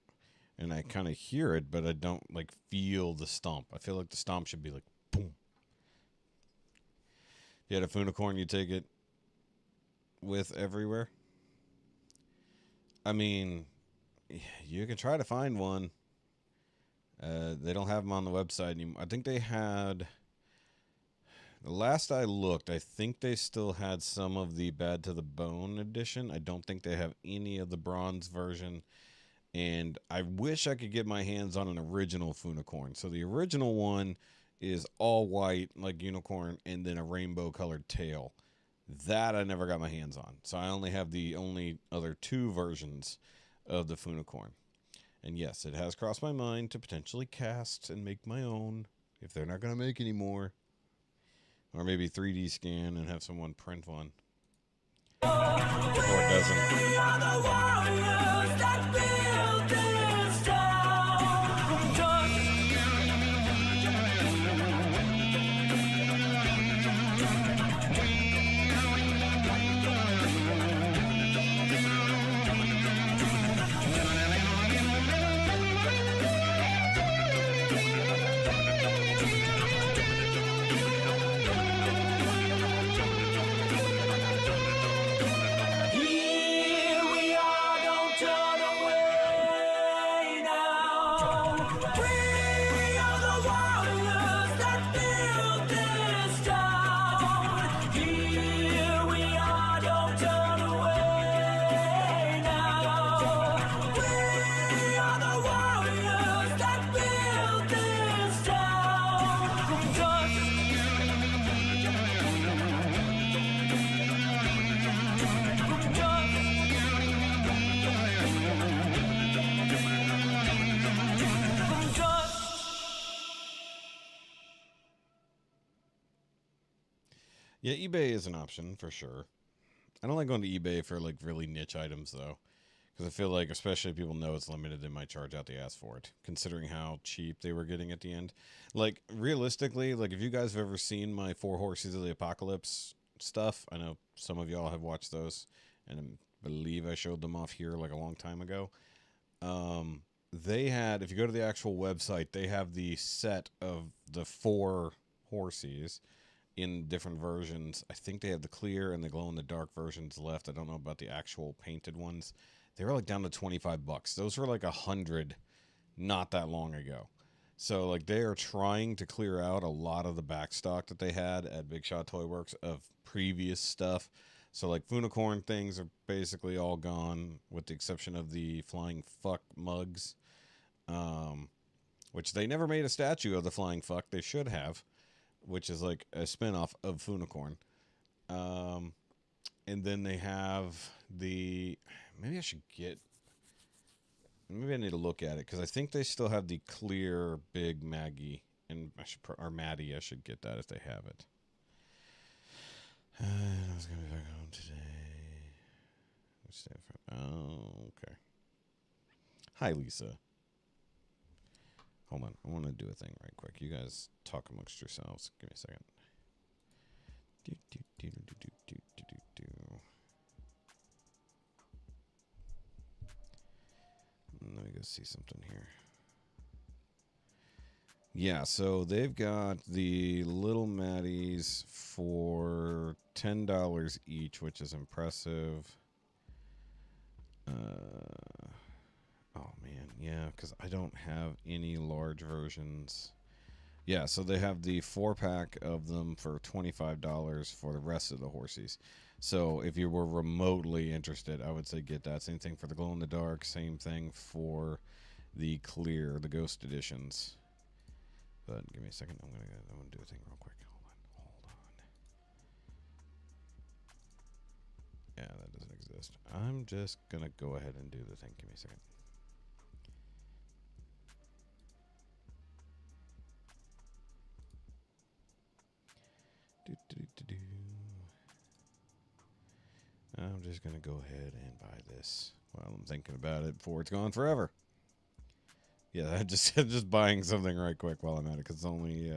and I kind of hear it, but I don't like feel the stomp. I feel like the stomp should be like boom. If you had a Funicorn, you take it with everywhere. I mean, you can try to find one. They don't have them on the website anymore. I think they had, the last I looked, I think they still had some of the Bad to the Bone edition. I don't think they have any of the bronze version. And I wish I could get my hands on an original Funicorn. So the original one is all white, like unicorn, and then a rainbow colored tail. That I never got my hands on. So I only have the only other two versions of the Funicorn. And yes, it has crossed my mind to potentially cast and make my own if they're not going to make any more. Or maybe 3D scan and have someone print one. Or it doesn't. We are the warriors that build this town. Dust. Here we are, don't turn away now. We are the warriors that build this town. Here we are, don't turn away now. We are the warriors that build this town. From dust. Yeah, eBay is an option for sure. I don't like going to eBay for like really niche items though, because I feel like, especially if people know it's limited, they might charge out the ass for it, considering how cheap they were getting at the end. Like, realistically, like, if you guys have ever seen my 4 Horses of the Apocalypse stuff, I know some of y'all have watched those, and I believe I showed them off here like a long time ago. They had, if you go to the actual website, they have the set of the 4 Horses in different versions. I think they have the clear and the glow-in-the-dark versions left. I don't know about the actual painted ones. They were like down to $25. Those were like $100 not that long ago. So like they are trying to clear out a lot of the back stock that they had at Big Shot Toy Works of previous stuff. So like Funicorn things are basically all gone, with the exception of the Flying Fuck mugs, which they never made a statue of the Flying Fuck. They should have, which is like a spinoff of Funicorn. And then they have the, maybe I need to look at it, because I think they still have the clear big Maggie, and or Maddie. I should get that if they have it. I was gonna be back home today. Oh, okay. Hi, Lisa. Hold on, I want to do a thing right quick. You guys talk amongst yourselves. Give me a second. Let me go see something here. Yeah, so they've got the Little Maddies for $10 each, which is impressive. Oh man, yeah, because I don't have any large versions. Yeah, so they have the 4-pack of them for $25 for the rest of the horsies. So if you were remotely interested, I would say get that. Same thing for the glow in the dark. Same thing for the clear, the ghost editions. But give me a second. I'm gonna do a thing real quick. Hold on. Yeah, that doesn't exist. I'm just gonna go ahead and do the thing. Give me a second. I'm just gonna go ahead and buy this while I'm thinking about it before it's gone forever. Yeah, I just buying something right quick while I'm at it because it's only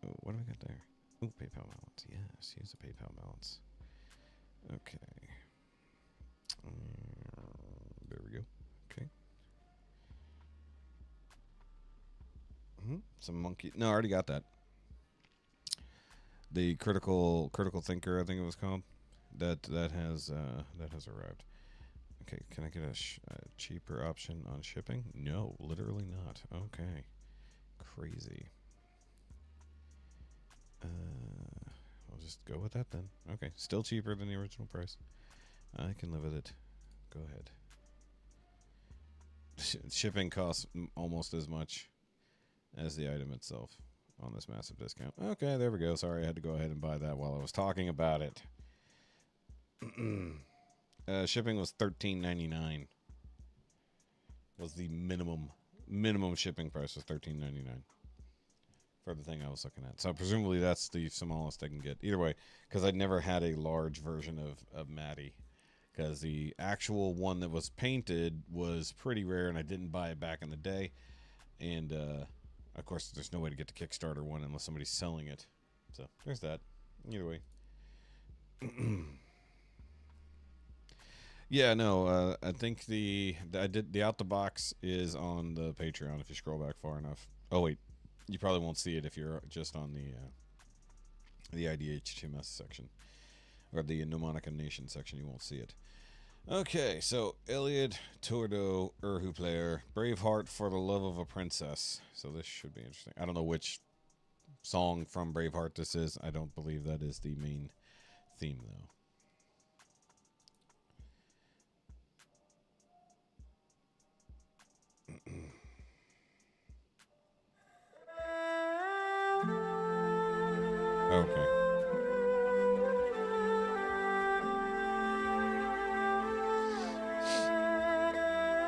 what do I got there? Oh, PayPal balance. Yes, use a PayPal balance. Okay. There we go. Okay. Some monkey. No, I already got that. The critical thinker, I think it was called. That has arrived. Okay, can I get a cheaper option on shipping? No, literally not. Okay, crazy. I'll just go with that then. Okay, still cheaper than the original price. I can live with it. Go ahead. Shipping costs almost as much as the item itself on this massive discount. Okay, there we go. Sorry, I had to go ahead and buy that while I was talking about it. Shipping was $13.99. Was the minimum shipping price was $13.99 for the thing I was looking at. So presumably that's the smallest I can get. Either way, because I'd never had a large version of Maddie, because the actual one that was painted was pretty rare, and I didn't buy it back in the day. And of course, there's no way to get the Kickstarter one unless somebody's selling it. So there's that. Either way. Yeah, no, I think the out the box is on the Patreon if you scroll back far enough. Oh wait, you probably won't see it if you're just on the IDHTMS section or the Mnemonica Nation section. You won't see it. Okay, so Iliad, Tordo, Urhu player, Braveheart for the Love of a Princess. So this should be interesting. I don't know which song from Braveheart this is. I don't believe that is the main theme though. Okay.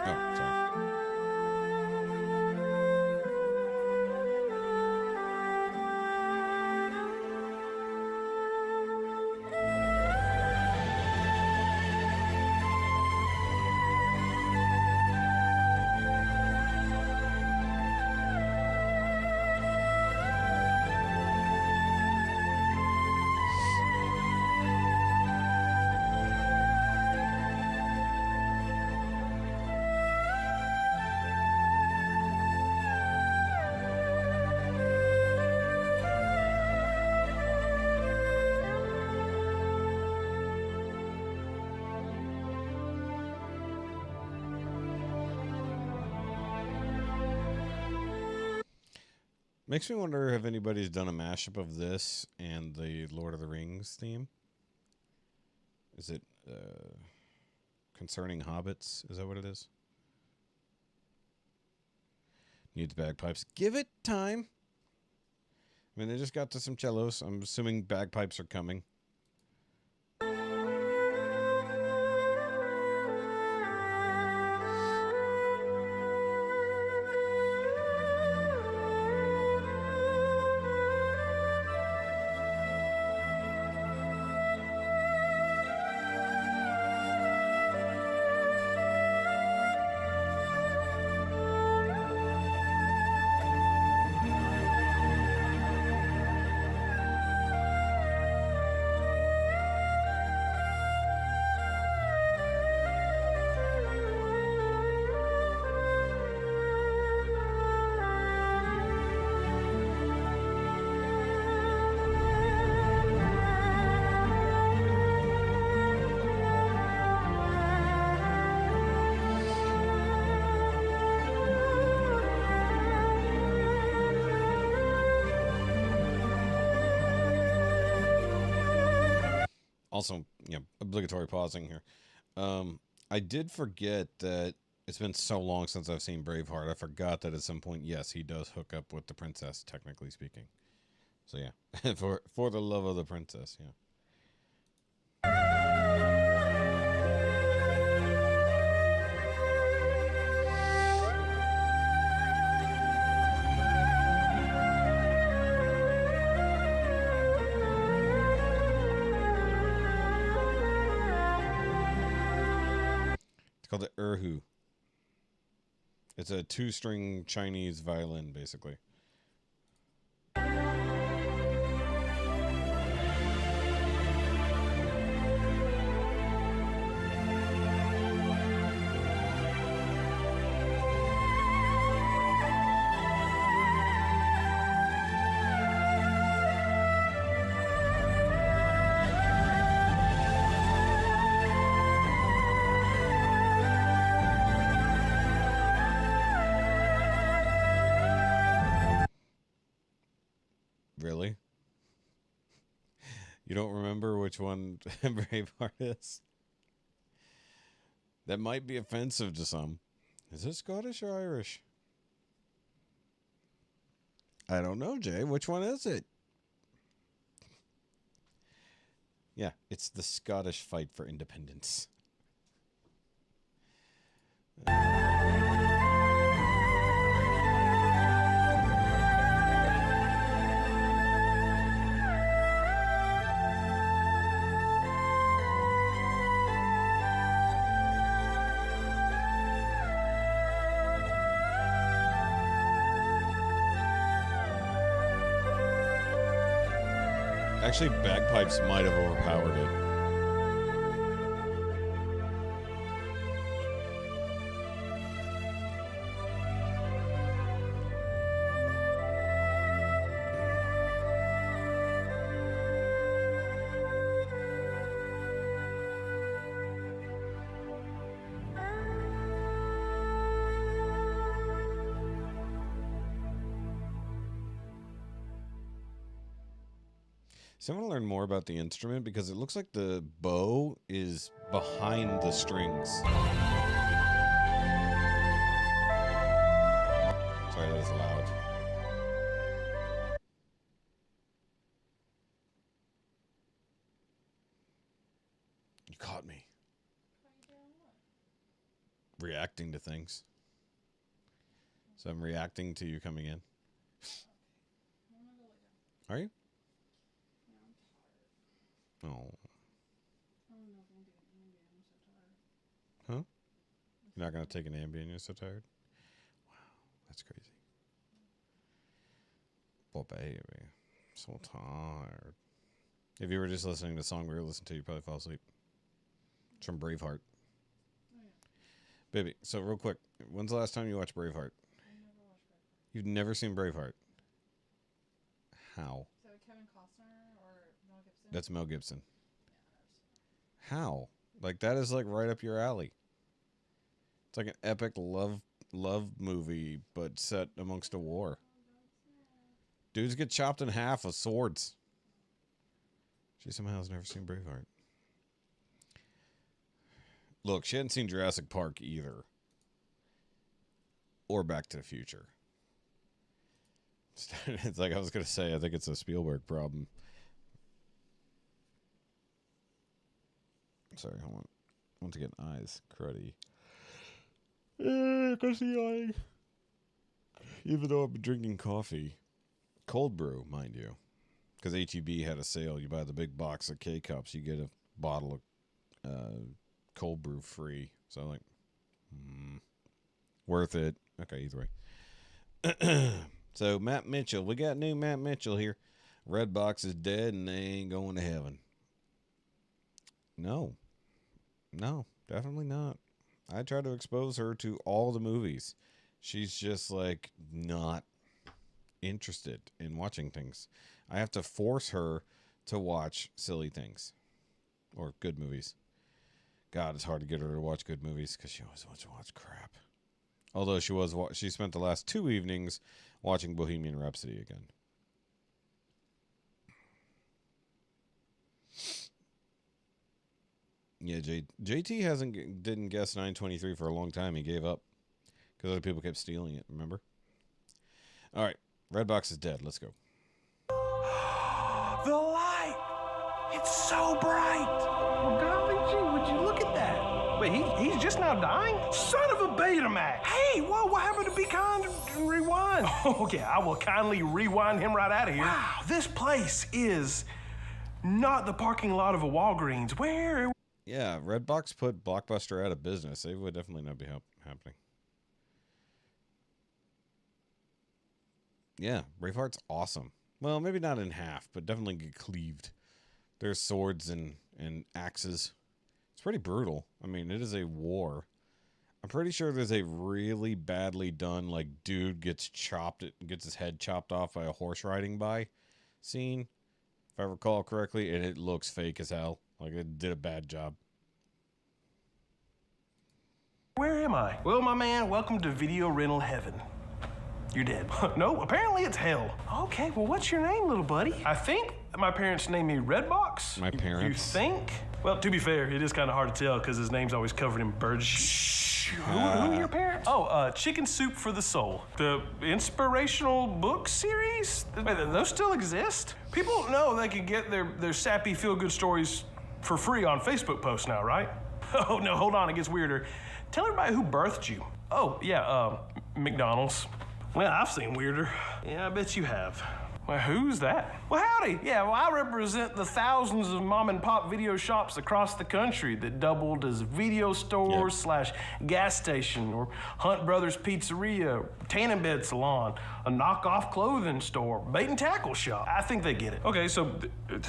Oh, sorry. Makes me wonder if anybody's done a mashup of this and the Lord of the Rings theme. Is it concerning hobbits? Is that what it is? Needs bagpipes. Give it time. I mean, they just got to some cellos. I'm assuming bagpipes are coming. Also, obligatory pausing here. I did forget that it's been so long since I've seen Braveheart. I forgot that at some point, yes, he does hook up with the princess, technically speaking. So yeah, for the love of the princess, yeah. It's called the erhu. It's a 2-string Chinese violin, basically. Really? You don't remember which one Braveheart is? That might be offensive to some. Is it Scottish or Irish? I don't know, Jay. Which one is it? Yeah, it's the Scottish fight for independence. Actually, bagpipes might have overpowered it. So I want to learn more about the instrument because it looks like the bow is behind the strings. Sorry, that was loud. You caught me. Reacting to things. So I'm reacting to you coming in. Are you? Oh. Huh? You're not going to take an Ambien? You're so tired? Wow, that's crazy. Poor baby. So tired. If you were just listening to the song we were listening to, you'd probably fall asleep. It's from Braveheart. Baby, so real quick, when's the last time you watched Braveheart? You've never seen Braveheart? How? Is that Kevin Costner or Mel Gibson? That's Mel Gibson. How? Like, that is like right up your alley. It's like an epic love movie, but set amongst a war. Dudes get chopped in half with swords. She somehow has never seen Braveheart. Look, she hadn't seen Jurassic Park either. Or Back to the Future. It's like I was going to say, I think it's a Spielberg problem. Sorry, I want to get eyes cruddy. Because the eye. Even though I've been drinking coffee. Cold brew, mind you. Because HEB had a sale. You buy the big box of K-Cups, you get a bottle of cold brew free. So I'm like, worth it. Okay, either way. So, Matt Mitchell. We got new Matt Mitchell here. Redbox is dead and they ain't going to heaven. No, definitely not. I try to expose her to all the movies. She's just like not interested in watching things. I have to force her to watch silly things or good movies. God, it's hard to get her to watch good movies because she always wants to watch crap. Although she spent the last 2 evenings watching Bohemian Rhapsody again. Yeah, JT didn't guess 923 for a long time. He gave up because other people kept stealing it. Remember? All right, Redbox is dead. Let's go. The light! It's so bright! Well, golly gee, would you look at that? Wait, he's just now dying? Son of a Betamax! Hey, whoa, what happened to be kind and rewind? Okay, I will kindly rewind him right out of here. Wow, this place is not the parking lot of a Walgreens. Where? Yeah, Redbox put Blockbuster out of business. They would definitely not be happening. Yeah, Braveheart's awesome. Well, maybe not in half, but definitely get cleaved. There's swords and axes. It's pretty brutal. I mean, it is a war. I'm pretty sure there's a really badly done, like, dude gets his head chopped off by a horse riding by scene, if I recall correctly, and it looks fake as hell. Like, it did a bad job. Where am I? Well, my man, welcome to video rental heaven. You're dead. No, apparently it's hell. Okay, well, what's your name, little buddy? I think my parents named me Redbox. My parents? You think? Well, to be fair, it is kind of hard to tell because his name's always covered in bird shit. Who are your parents? Oh, Chicken Soup for the Soul. The inspirational book series? Wait, those still exist? People know they can get their sappy feel-good stories for free on Facebook posts now, right? Oh, no, hold on, it gets weirder. Tell everybody who birthed you. Oh, yeah, Macdonald's. Well, I've seen weirder. Yeah, I bet you have. Well, who's that? Well, howdy. Yeah, well, I represent the thousands of mom and pop video shops across the country that doubled as video stores / gas station or Hunt Brothers Pizzeria, tanning bed salon, a knockoff clothing store, bait and tackle shop. I think they get it. Okay, so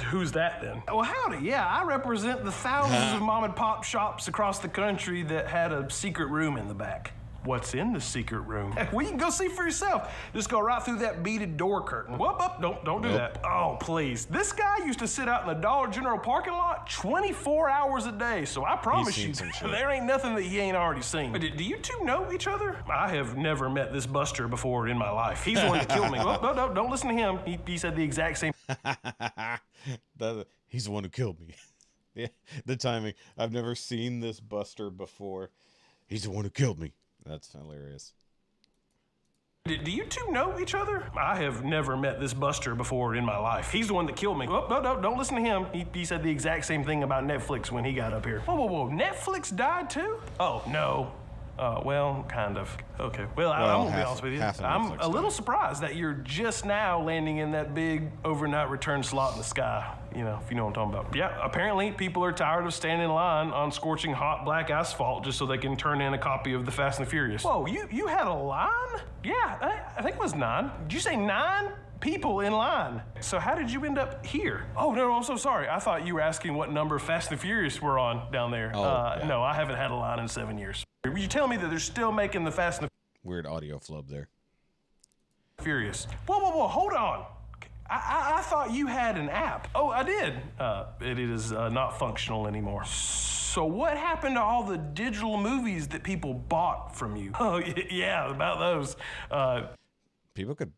who's that then? Well, howdy. Yeah, I represent the thousands of mom and pop shops across the country that had a secret room in the back. What's in the secret room? Well, you can go see for yourself. Just go right through that beaded door curtain. Whoop, up, don't do that. Oh, please. This guy used to sit out in the Dollar General parking lot 24 hours a day, so I promise you, there ain't nothing that he ain't already seen. But do you two know each other? I have never met this Buster before in my life. He's the one that killed me. Well, no, don't listen to him. He said the exact same. He's the one who killed me. Yeah, the timing. I've never seen this Buster before. He's the one who killed me. That's hilarious. Do you two know each other? I have never met this Buster before in my life. He's the one that killed me. Oh, no, don't listen to him. He said the exact same thing about Netflix when he got up here. Whoa. Netflix died too? Oh, no. Well, kind of. Okay. Well, I'm gonna be honest with you. I'm a little surprised that you're just now landing in that big overnight return slot in the sky. You know, if you know what I'm talking about. Yeah, apparently people are tired of standing in line on scorching hot black asphalt just so they can turn in a copy of The Fast and the Furious. Whoa, you had a line? Yeah, I think it was 9. Did you say 9? People in line. So how did you end up here? Oh, no, I'm so sorry. I thought you were asking what number Fast and Furious were on down there. Yeah. No, I haven't had a line in 7 years. Were you telling me that they're still making the Fast and the Weird audio flub there. Furious? Whoa, hold on. I thought you had an app. Oh, I did. It is not functional anymore. So what happened to all the digital movies that people bought from you? Oh, yeah, about those. People could...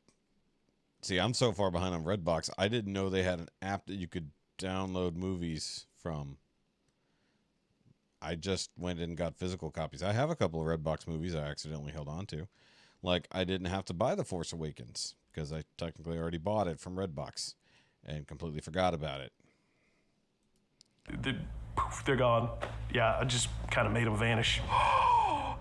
See, I'm so far behind on Redbox, I didn't know they had an app that you could download movies from. I just went and got physical copies. I have a couple of Redbox movies I accidentally held on to. Like, I didn't have to buy The Force Awakens, because I technically already bought it from Redbox and completely forgot about it. They're gone. Yeah, I just kind of made them vanish.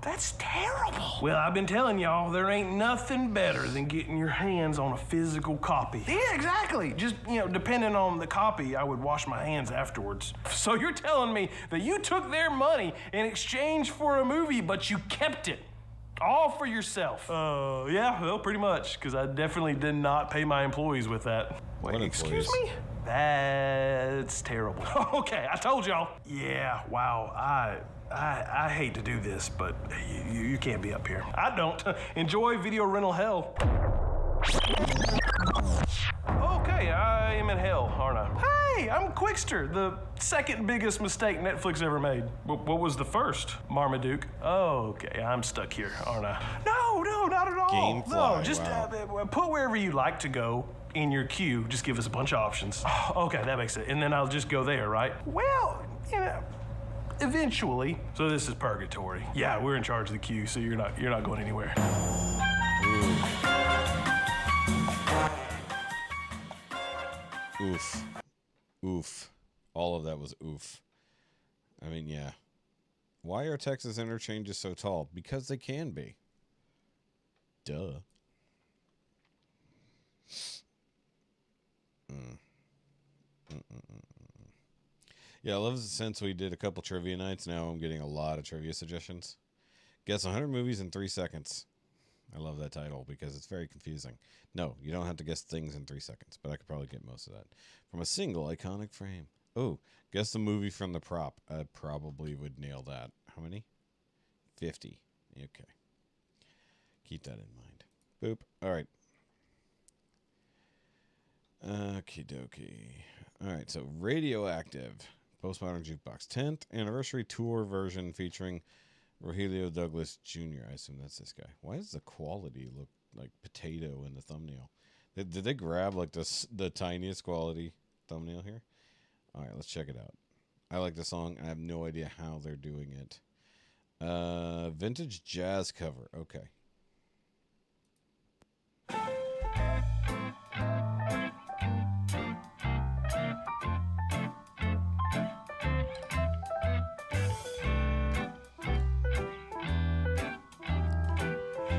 That's terrible. Well, I've been telling y'all, there ain't nothing better than getting your hands on a physical copy. Yeah, exactly. Just, depending on the copy, I would wash my hands afterwards. So you're telling me that you took their money in exchange for a movie, but you kept it all for yourself? Yeah, well, pretty much, because I definitely did not pay my employees with that. Wait, excuse me? That's terrible. Okay, I told y'all. Yeah, wow, I hate to do this, but you can't be up here. I don't. Enjoy video rental hell. Okay, I am in hell, aren't I? Hey, I'm Quickster, the second biggest mistake Netflix ever made. What was the first? Marmaduke. Okay, I'm stuck here, aren't I? No, not at all. Gamefly, no, just put wherever you like to go in your queue. Just give us a bunch of options. Okay, that makes it. And then I'll just go there, right? Well, eventually. So this is purgatory. Yeah, we're in charge of the queue, so you're not going anywhere. Oof. Oof. All of that was oof. I mean, yeah. Why are Texas interchanges so tall? Because they can be. Duh. Yeah, I love since we did a couple trivia nights, now I'm getting a lot of trivia suggestions. Guess 100 movies in 3 seconds. I love that title because it's very confusing. No, you don't have to guess things in 3 seconds, but I could probably get most of that. From a single iconic frame. Oh, guess the movie from the prop. I probably would nail that. How many? 50. Okay. Keep that in mind. Boop. All right. Okie dokie. All right, so Radioactive. Postmodern Jukebox. 10th anniversary tour version featuring Rogelio Douglas Jr. I assume that's this guy. Why does the quality look like potato in the thumbnail? Did they grab like the tiniest quality thumbnail here? All right, let's check it out. I like the song. I have no idea how they're doing it. Vintage jazz cover. Okay.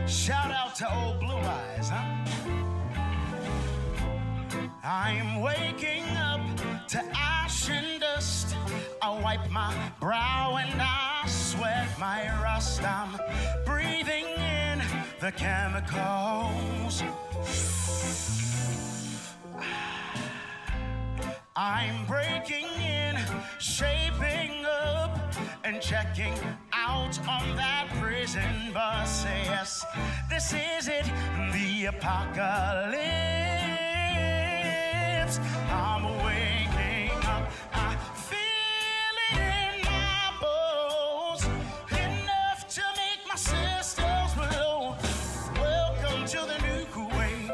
Shout out to old Blue Eyes, huh? I'm waking up to ash and dust. I wipe my brow and I sweat my rust. I'm breathing in the chemicals. I'm breaking in, shaping up, and checking out on that prison bus. Yes, this is it, the apocalypse. I'm waking up, I feel it in my bones, enough to make my systems blow. Welcome to the new age,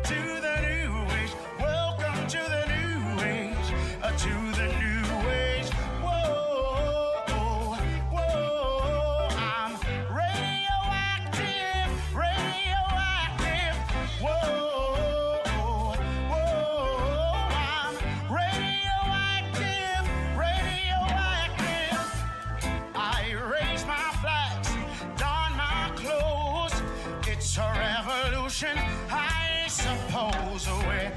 to the new age. Welcome to the new age, to the new age. Whoa, whoa, I'm radioactive, radioactive. Whoa, whoa, I'm radioactive, radioactive. I raise my flags, don my clothes. It's a revolution, I suppose. We're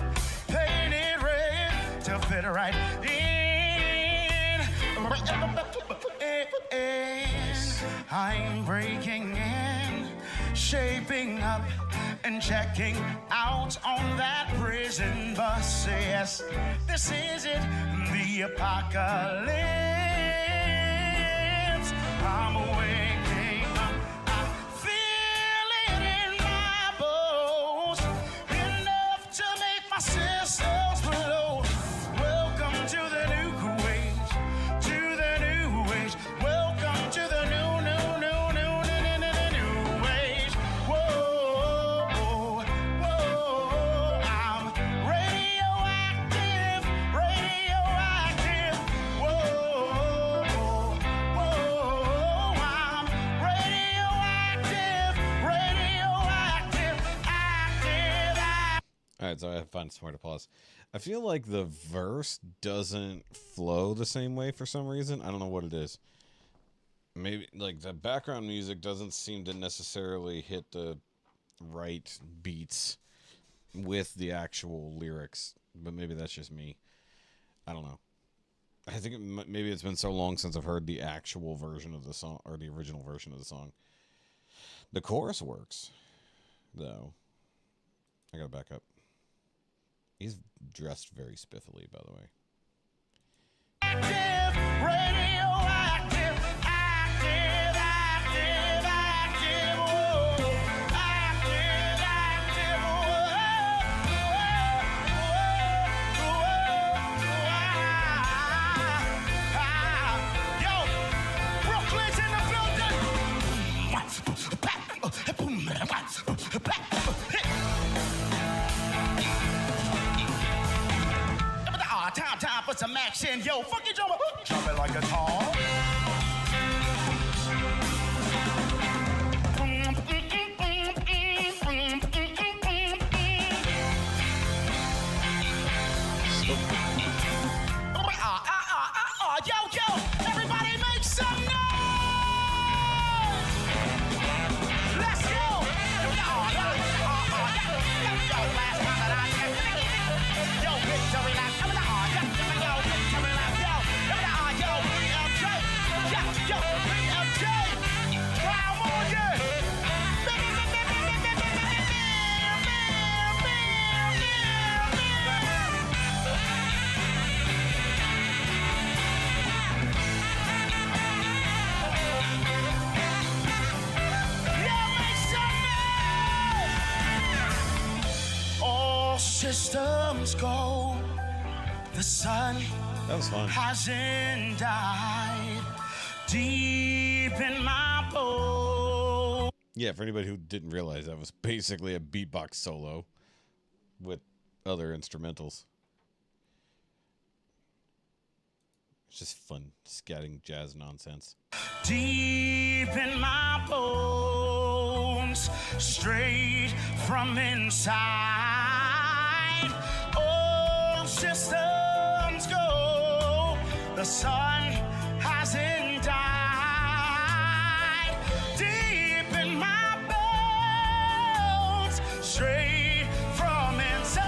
painted red to fit right in. I'm breaking in, shaping up, and checking out on that prison bus. Yes, this is it, the apocalypse. I'm waking up, I feel it in my bones, enough to make my systems blow. Welcome to the new age, to the new age. Welcome to the new age. Whoa, whoa, I'm radioactive, radioactive. Whoa, whoa, I'm radioactive, radioactive, active. All right, so I have to find somewhere to pause. I feel like the verse doesn't flow the same way for some reason. I don't know what it is. Maybe like the background music doesn't seem to necessarily hit the right beats with the actual lyrics, but maybe that's just me. I don't know. I think maybe it's been so long since I've heard the actual version of the song, or the original version of the song. The chorus works, though. I gotta back up. He's dressed very spiffily, by the way. Active, radioactive, active, active, active, whoa. Active, active, whoa. Yo, Brooklyn's in the building. Time for some action. Yo, fuck your drummer. Drop it like a tall. Yo, yo, everybody make some noise! Let's go! Yo, victory lap, yo, victory lap, yo, BMJ, yo, BMJ, come on, yeah! All systems go. The sun That was fun. hasn't died deep in my bones. Yeah, for anybody who didn't realize, that was basically a beatbox solo with other instrumentals. It's just fun, scatting jazz nonsense. Deep in my bones, straight from inside. All systems go. The sun hasn't died. Deep in my bones, straight from inside.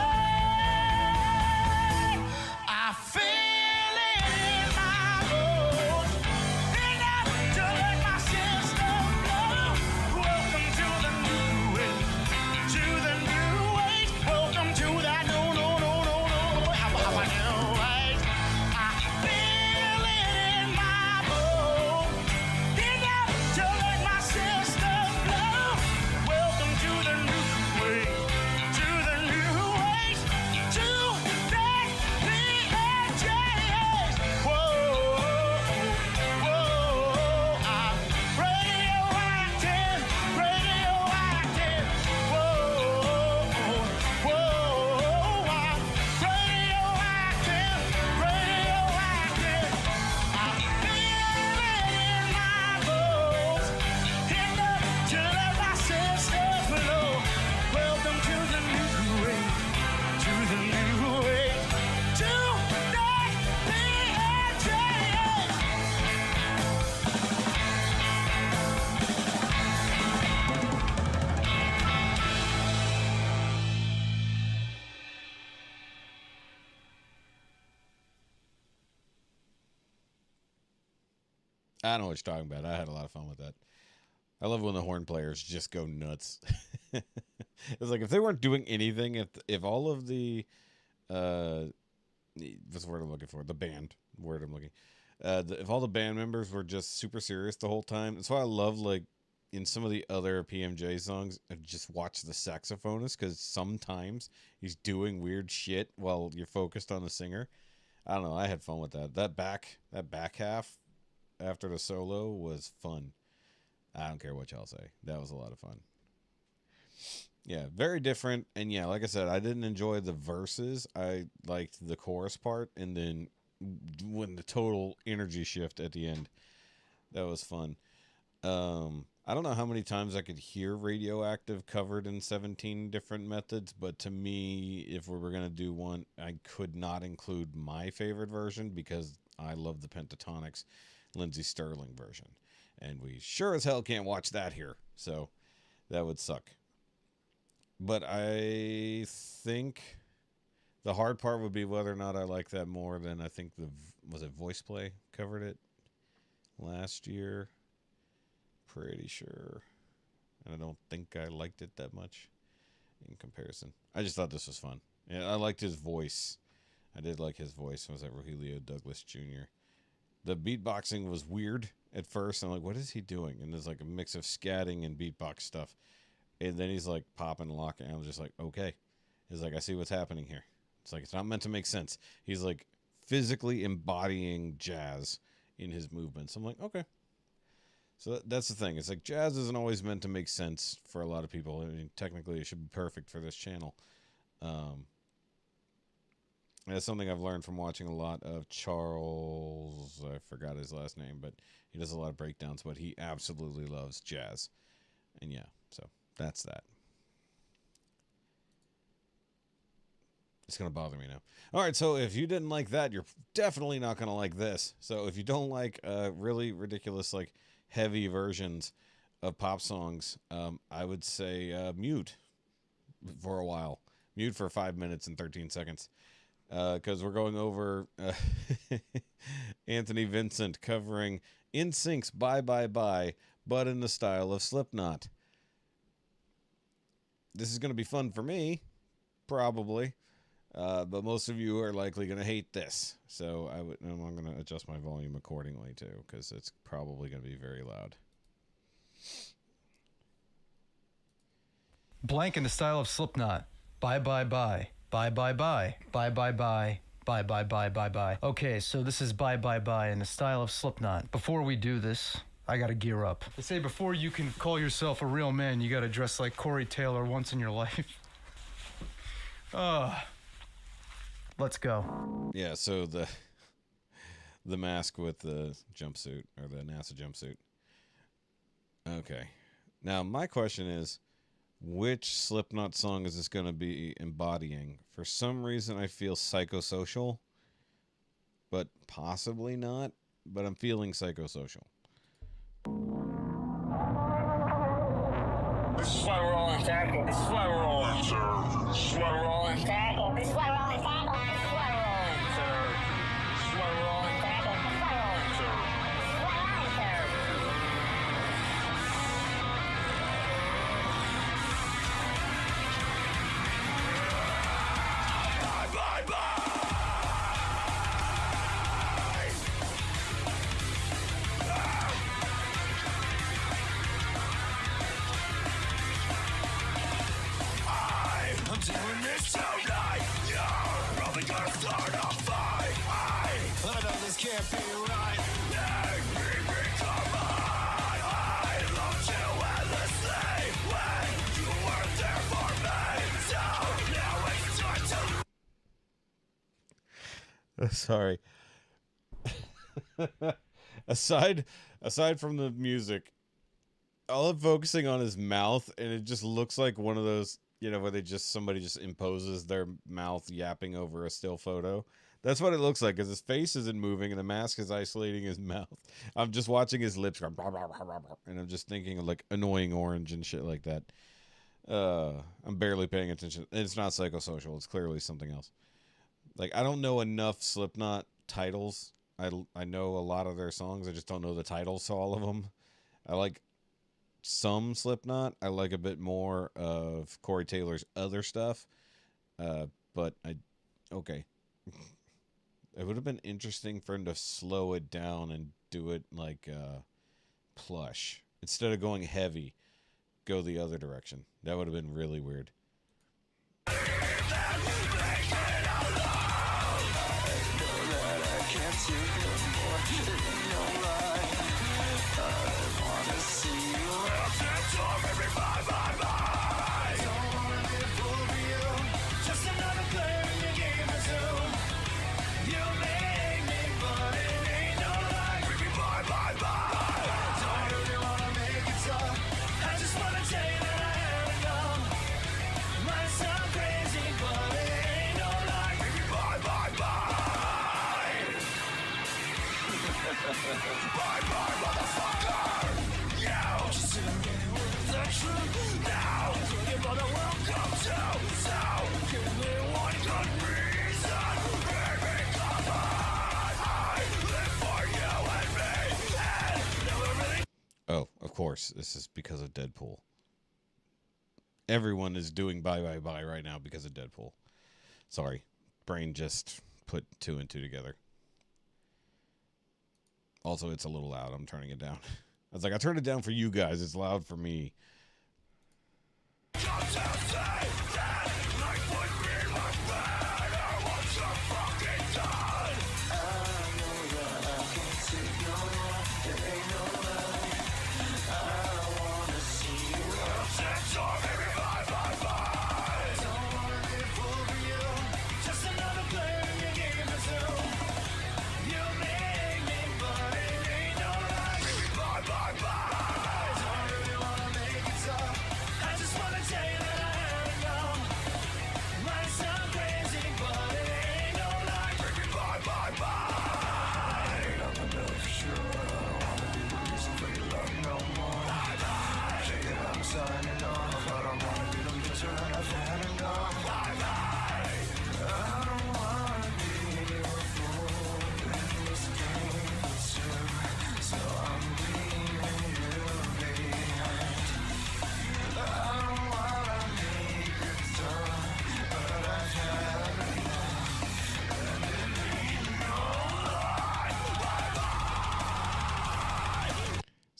I feel it in my bones. Enough to let my system blow. Welcome to the new age. To the new age. Welcome to that no. How about new age? I feel it in my bones. Enough to let my system blow. Welcome to the new age. To the new age. To that BNJ. Whoa, I'm radioactive, radioactive. Whoa, I'm radioactive, radioactive. I feel it in my bones. Enough to let my system blow. Welcome to the new age. To the new age. To that BNJ. I know what you're talking about. I had a lot of fun with that. I love when the horn players just go nuts. It's like if they weren't doing anything, if all of the what's the word I'm looking for? The band word I'm looking. If all the band members were just super serious the whole time, that's why I love, like, in some of the other PMJ songs, I just watch the saxophonist, because sometimes he's doing weird shit while you're focused on the singer. I don't know. I had fun with that. That back half after the solo was fun. I don't care what y'all say. That was a lot of fun. Yeah, very different. And yeah, like I said, I didn't enjoy the verses. I liked the chorus part, and then when the total energy shift at the end, that was fun. I don't know how many times I could hear Radioactive covered in 17 different methods, but to me, if we were going to do one, I could not include my favorite version because I love the Pentatonics Lindsey Sterling version. And we sure as hell can't watch that here, so that would suck. But I think the hard part would be whether or not I like that more than I think was it Voice Play covered it last year? Pretty sure. And I don't think I liked it that much in comparison. I just thought this was fun. And I liked his voice. I did like his voice. Was that Rogelio Douglas Jr.? The beatboxing was weird at first. I'm like, what is he doing? And there's like a mix of scatting and beatbox stuff. And then he's like popping and locking. And I'm just like, okay. He's like, I see what's happening here. It's like, it's not meant to make sense. He's like physically embodying jazz in his movements. I'm like, okay. So that's the thing. It's like jazz isn't always meant to make sense for a lot of people. I mean, technically it should be perfect for this channel. That's something I've learned from watching a lot of Charles. I forgot his last name, but he does a lot of breakdowns, but he absolutely loves jazz. And yeah, so that's that. It's going to bother me now. All right, so if you didn't like that, you're definitely not going to like this. So if you don't like really ridiculous, like heavy versions of pop songs, I would say mute for a while. Mute for 5 minutes and 13 seconds. Because we're going over Anthony Vincent covering NSYNC's Bye Bye Bye, but in the style of Slipknot. This is going to be fun for me, probably. But most of you are likely going to hate this. So I'm going to adjust my volume accordingly, too, because it's probably going to be very loud. Blank in the style of Slipknot. Bye, bye, bye. Bye, bye, bye. Bye, bye, bye. Bye, bye, bye, bye, bye. Okay, so this is Bye, bye, bye in the style of Slipknot. Before we do this, I gotta gear up. They say before you can call yourself a real man, you gotta dress like Corey Taylor once in your life. Let's go. Yeah, so the mask with the jumpsuit, or the NASA jumpsuit. Okay. Now, my question is, which Slipknot song is this going to be embodying? For some reason, I feel Psychosocial, but possibly not. But I'm feeling Psychosocial. This is why we're all in tackle. This is why we're all in serve. This is why we're all in tackle. This is why we're all in tackle. This is why we're all in serve. This is why we're all in tackle. This is why we're all in serve. This is why we're all in serve. I'm doing this tonight. You're probably gonna start a fight. I know this can't be right. Make me come on. I loved you endlessly when you weren't there for me. So now it's time to. Sorry. aside from the music, all I'm focusing on is mouth, and it just looks like one of those, where somebody just imposes their mouth yapping over a still photo. That's what it looks like, because his face isn't moving and the mask is isolating his mouth. I'm just watching his lips go, and I'm just thinking of like Annoying Orange and shit like that. I'm barely paying attention. It's not Psychosocial. It's clearly something else. Like, I don't know enough Slipknot titles. I know a lot of their songs. I just don't know the titles to all of them. I like some Slipknot. I like a bit more of Corey Taylor's other stuff. But okay. It would have been interesting for him to slow it down and do it like plush. Instead of going heavy, go the other direction. That would have been really weird. Oh, of course, this is because of Deadpool. Everyone is doing Bye Bye Bye right now because of Deadpool. Sorry, brain just put two and two together. Also, it's a little loud. I'm turning it down. I was like, I turned it down for you guys. It's loud for me.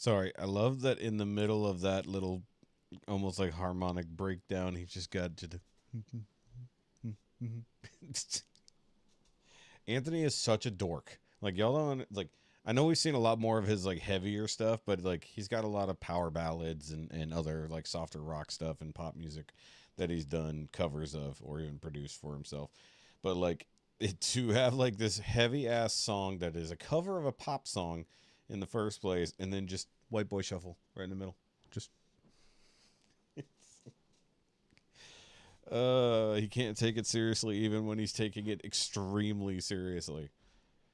Sorry, I love that in the middle of that little, almost like harmonic breakdown, he just got to the. Anthony is such a dork. Like, y'all don't, like, I know we've seen a lot more of his, like, heavier stuff, but, like, he's got a lot of power ballads and other, like, softer rock stuff and pop music that he's done covers of or even produced for himself. But, like, to have, like, this heavy-ass song that is a cover of a pop song in the first place, and then just White Boy Shuffle right in the middle. Just... he can't take it seriously even when he's taking it extremely seriously.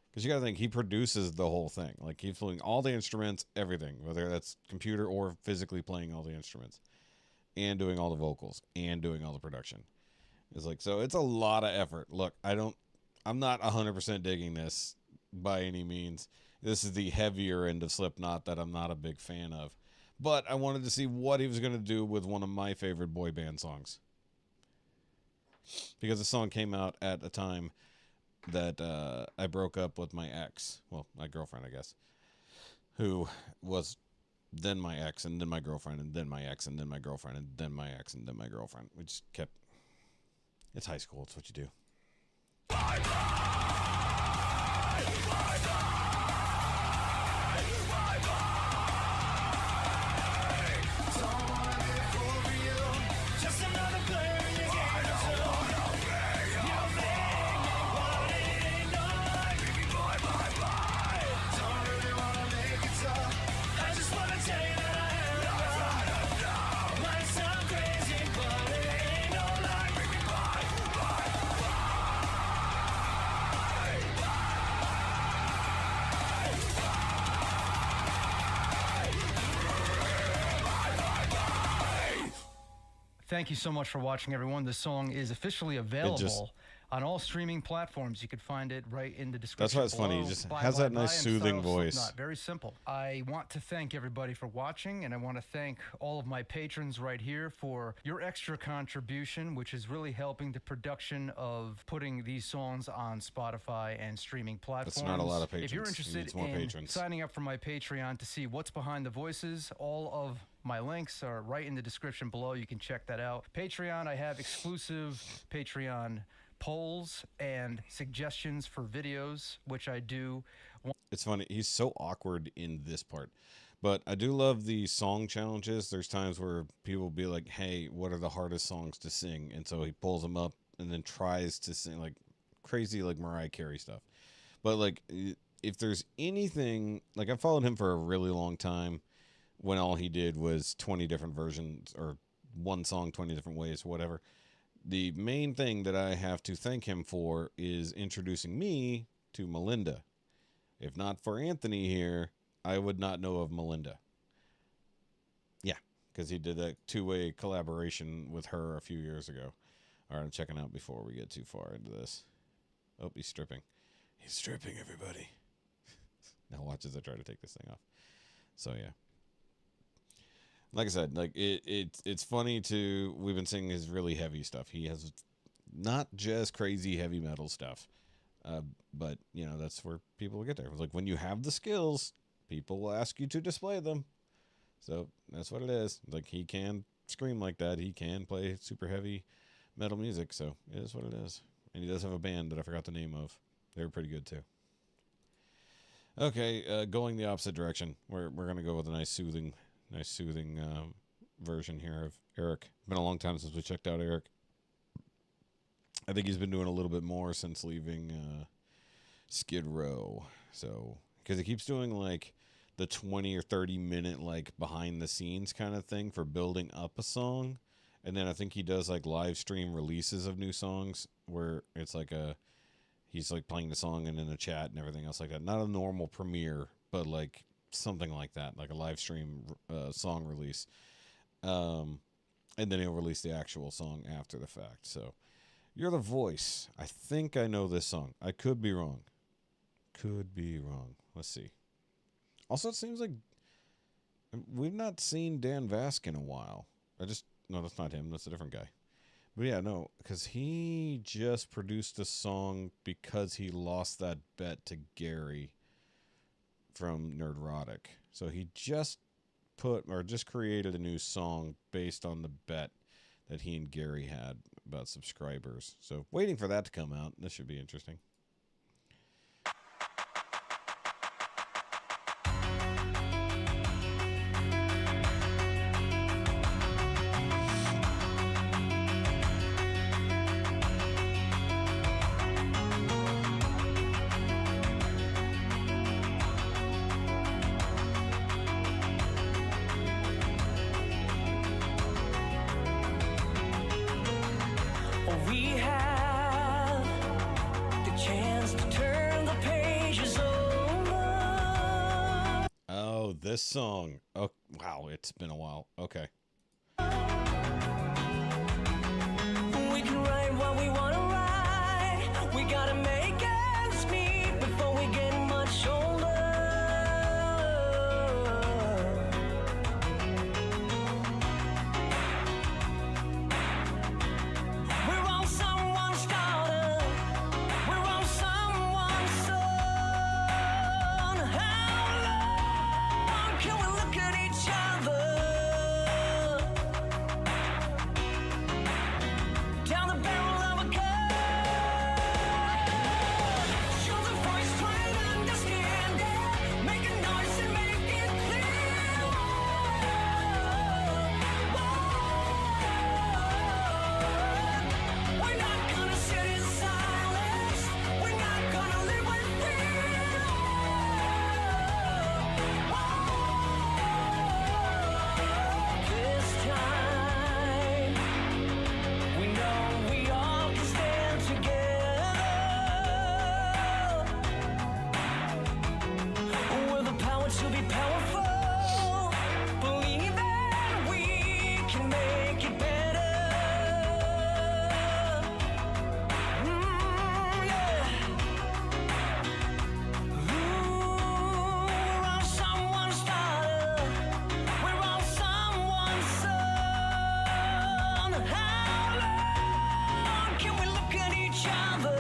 Because you got to think, he produces the whole thing. Like, he's playing all the instruments, everything, whether that's computer or physically playing all the instruments, and doing all the vocals, and doing all the production. It's like, so it's a lot of effort. Look, I'm not 100% digging this by any means. This is the heavier end of Slipknot that I'm not a big fan of. But I wanted to see what he was going to do with one of my favorite boy band songs. Because the song came out at a time that I broke up with my ex. Well, my girlfriend, I guess. Who was then my ex, and then my girlfriend, and then my ex, and then my girlfriend, and then my ex, and then my girlfriend. We just kept... It's high school. It's what you do. Thank you so much for watching, everyone. The song is officially available on all streaming platforms. You can find it right in the description. That's why it's funny. He just has that nice soothing voice. Slipknot. Very simple. I want to thank everybody for watching, and I want to thank all of my patrons right here for your extra contribution, which is really helping the production of putting these songs on Spotify and streaming platforms. That's not a lot of patrons. If you're interested in signing up for my Patreon to see what's behind the voices, all of my links are right in the description below. You can check that out. Patreon, I have exclusive Patreon polls and suggestions for videos, which I do. It's funny. He's so awkward in this part. But I do love the song challenges. There's times where people will be like, hey, what are the hardest songs to sing? And so he pulls them up and then tries to sing like crazy, like Mariah Carey stuff. But like, if there's anything, like I've followed him for a really long time, when all he did was 20 different versions or one song 20 different ways, whatever. The main thing that I have to thank him for is introducing me to Melinda. If not for Anthony here, I would not know of Melinda. Yeah, because he did a two-way collaboration with her a few years ago. All right, I'm checking out before we get too far into this. Oh, he's stripping. He's stripping, everybody. Now watch as I try to take this thing off. So, yeah. Like I said, like it's funny to, we've been seeing his really heavy stuff. He has not just crazy heavy metal stuff, but you know, that's where people will get there. It's like when you have the skills, people will ask you to display them. So that's what it is. Like he can scream like that. He can play super heavy metal music. So it is what it is. And he does have a band that I forgot the name of. They were pretty good too. Okay, going the opposite direction. We're gonna go with a nice soothing version here of Eric. Been a long time since we checked out Eric. I think he's been doing a little bit more since leaving Skid Row. So, because he keeps doing like the 20 or 30 minute like behind the scenes kind of thing for building up a song. And then I think he does like live stream releases of new songs where it's like he's like playing the song and in a chat and everything else like that. Not a normal premiere, but like something like that, like a live stream song release. And then he'll release the actual song after the fact. So, You're the Voice. I think I know this song. I could be wrong. Let's see. Also, it seems like we've not seen Dan Vask in a while. No, that's not him. That's a different guy. But yeah, no, because he just produced a song because he lost that bet to Gary from Nerdrotic. So he just created a new song based on the bet that he and Gary had about subscribers. So waiting for that to come out. This should be interesting. We have the chance to turn the pages over. Oh, this song. Oh, wow, it's been a while. Okay. We can write what we want to write. We gotta make ends meet before we get much older. We're all someone's daughter. We're all someone's son. How long can we look at each other? Down the barrel of a gun. Show the voice, try and understand it. Make a noise and make it clear. We're not gonna sit in silence. We're not gonna live with fear. This time, we know we all can stand together. With the power to be powerful, believe that we can make it better. Yeah. We're all someone's daughter. We're all someone's son. How long can we look at each other?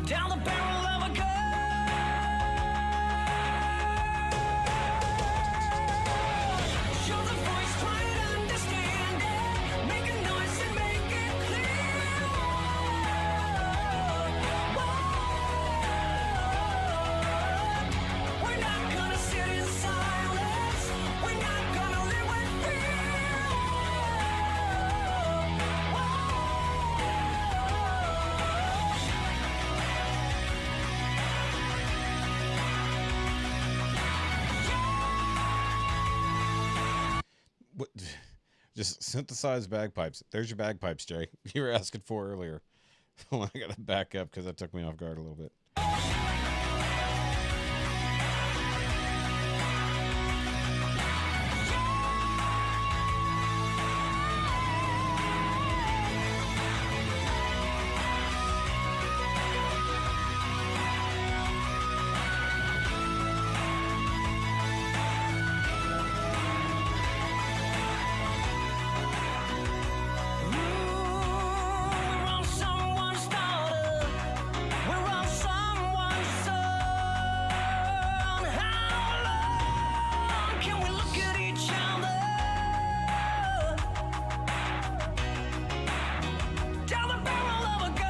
Down the barrel of a gun. Show the voice, try and understand it. Make a noise and make it clear. We're not gonna sit in silence. We're not gonna live with fear. What? Just synthesized bagpipes. There's your bagpipes, Jay. You were asking for earlier. I got to back up because that took me off guard a little bit. We're all someone's daughter. We're all someone's son. How long can we look at each other? Down the barrel of a gun.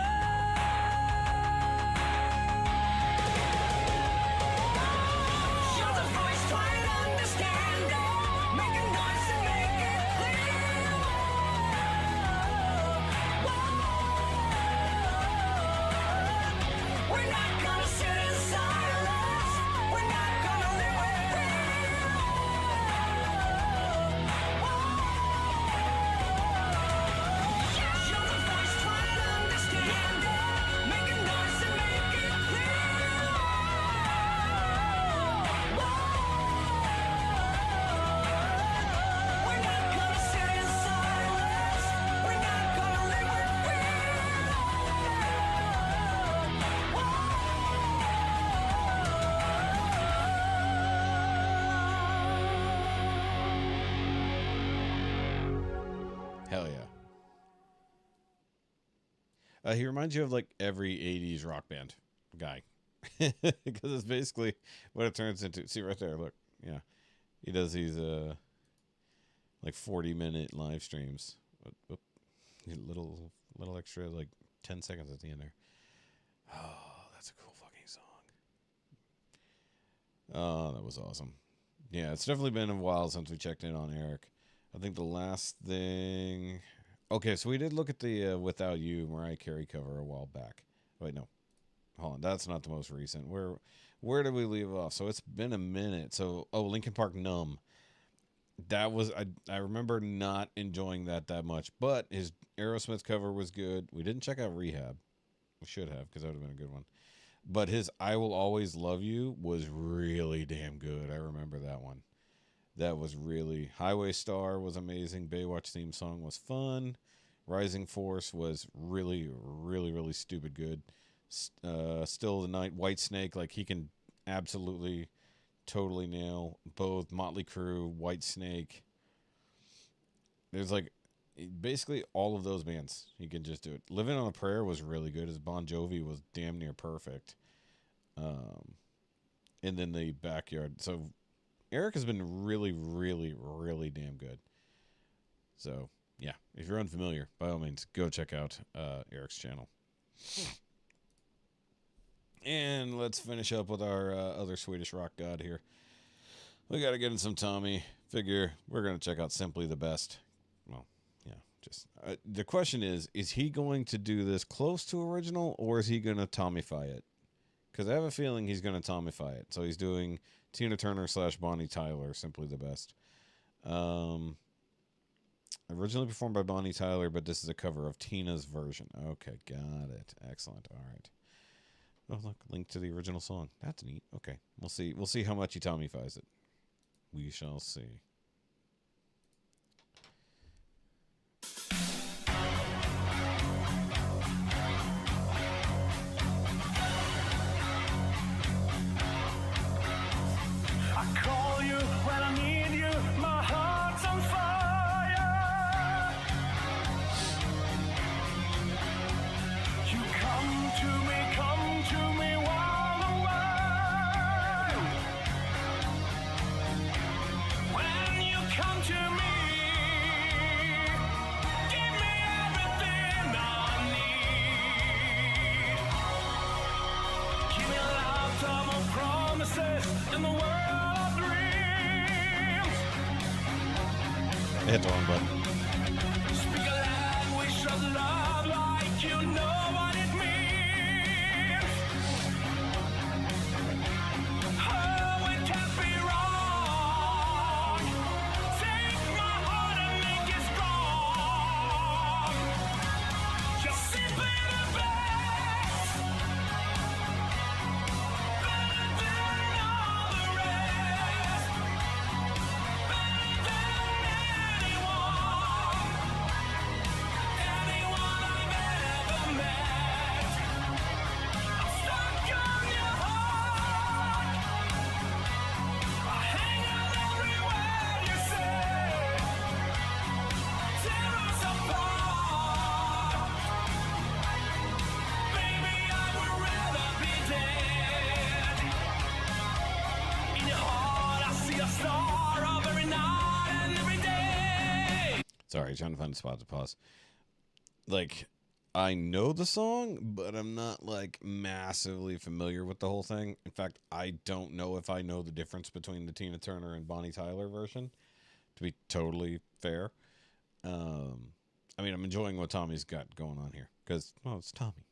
Show the voice, try and understand it. Make a noise and make it clear. We're not gonna sit in silence. We're not gonna live with fear. Show the voice, try and understand it. Make a noise and make it clear. We're not gonna sit in silence. We're not gonna live with Hell yeah. He reminds you of like every 80s rock band guy. because it's basically what it turns into. See right there, look, yeah, he does these like 40-minute live streams. Oop. Little extra like 10 seconds at the end there. Oh, that's a cool fucking song. Oh, that was awesome. Yeah, it's definitely been a while since we checked in on Eric. I think the last thing. Okay, so we did look at the Without You Mariah Carey cover a while back. Wait, no. Hold on, that's not the most recent. Where did we leave off? So it's been a minute. So, Linkin Park Numb. That was, I remember not enjoying that much, but his Aerosmith cover was good. We didn't check out Rehab. We should have, because that would have been a good one. But his I Will Always Love You was really damn good. I remember that one. That was really... Highway Star was amazing. Baywatch theme song was fun. Rising Force was really, really, really stupid good. Still the Night, White Snake, like he can absolutely, totally nail both Motley Crue, White Snake. There's like basically all of those bands. He can just do it. Living on a Prayer was really good. His Bon Jovi was damn near perfect. And then the Backyard. So Eric has been really, really, really damn good. So, yeah, if you're unfamiliar, by all means, go check out Eric's channel. And let's finish up with our other Swedish rock god here. We got to get in some Tommy. Figure we're going to check out Simply the Best. Well, yeah, just the question is he going to do this close to original, or is he going to Tommyfy it? Because I have a feeling he's going to Tommyfy it. So he's doing Tina Turner / Bonnie Tyler, Simply the Best. Originally performed by Bonnie Tyler, but this is a cover of Tina's version. Okay, got it. Excellent. All right. Oh, look, link to the original song. That's neat. Okay, we'll see. We'll see how much he Tommyfies it. We shall see. I call you when I need you, my heart's on fire. You come to me while the while. When you come to me, give me everything I need. Give me a lifetime of promises in the world. I hit the wrong button. Speak a language of love like you know what it means. Oh, it can't be wrong. Take my heart and make it strong. You're simply the best. Better than all the rest. Better than anyone I've ever met. I'm stuck on your heart. I hang on every word you say. Tear us apart. Baby, I would rather be dead. In your heart, I see a star of every night and every day. Sorry, trying to find a spot to pause. Like, I know the song, but I'm not like massively familiar with the whole thing. In fact, I don't know if I know the difference between the Tina Turner and Bonnie Tyler version, to be totally fair. I mean, I'm enjoying what Tommy's got going on here because, well, it's Tommy.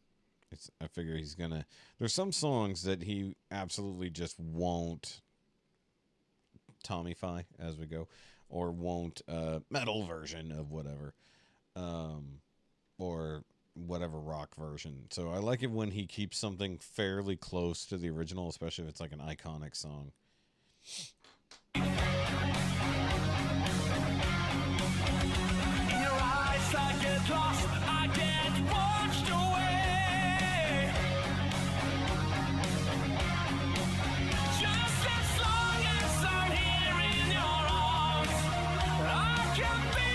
I figure he's gonna. There's some songs that he absolutely just won't Tommyfy as we go, or won't metal version of whatever, or whatever rock version. So I like it when he keeps something fairly close to the original, especially if it's like an iconic song. In your eyes, I get lost, I get washed away. Just as long as I'm here in your arms, I can be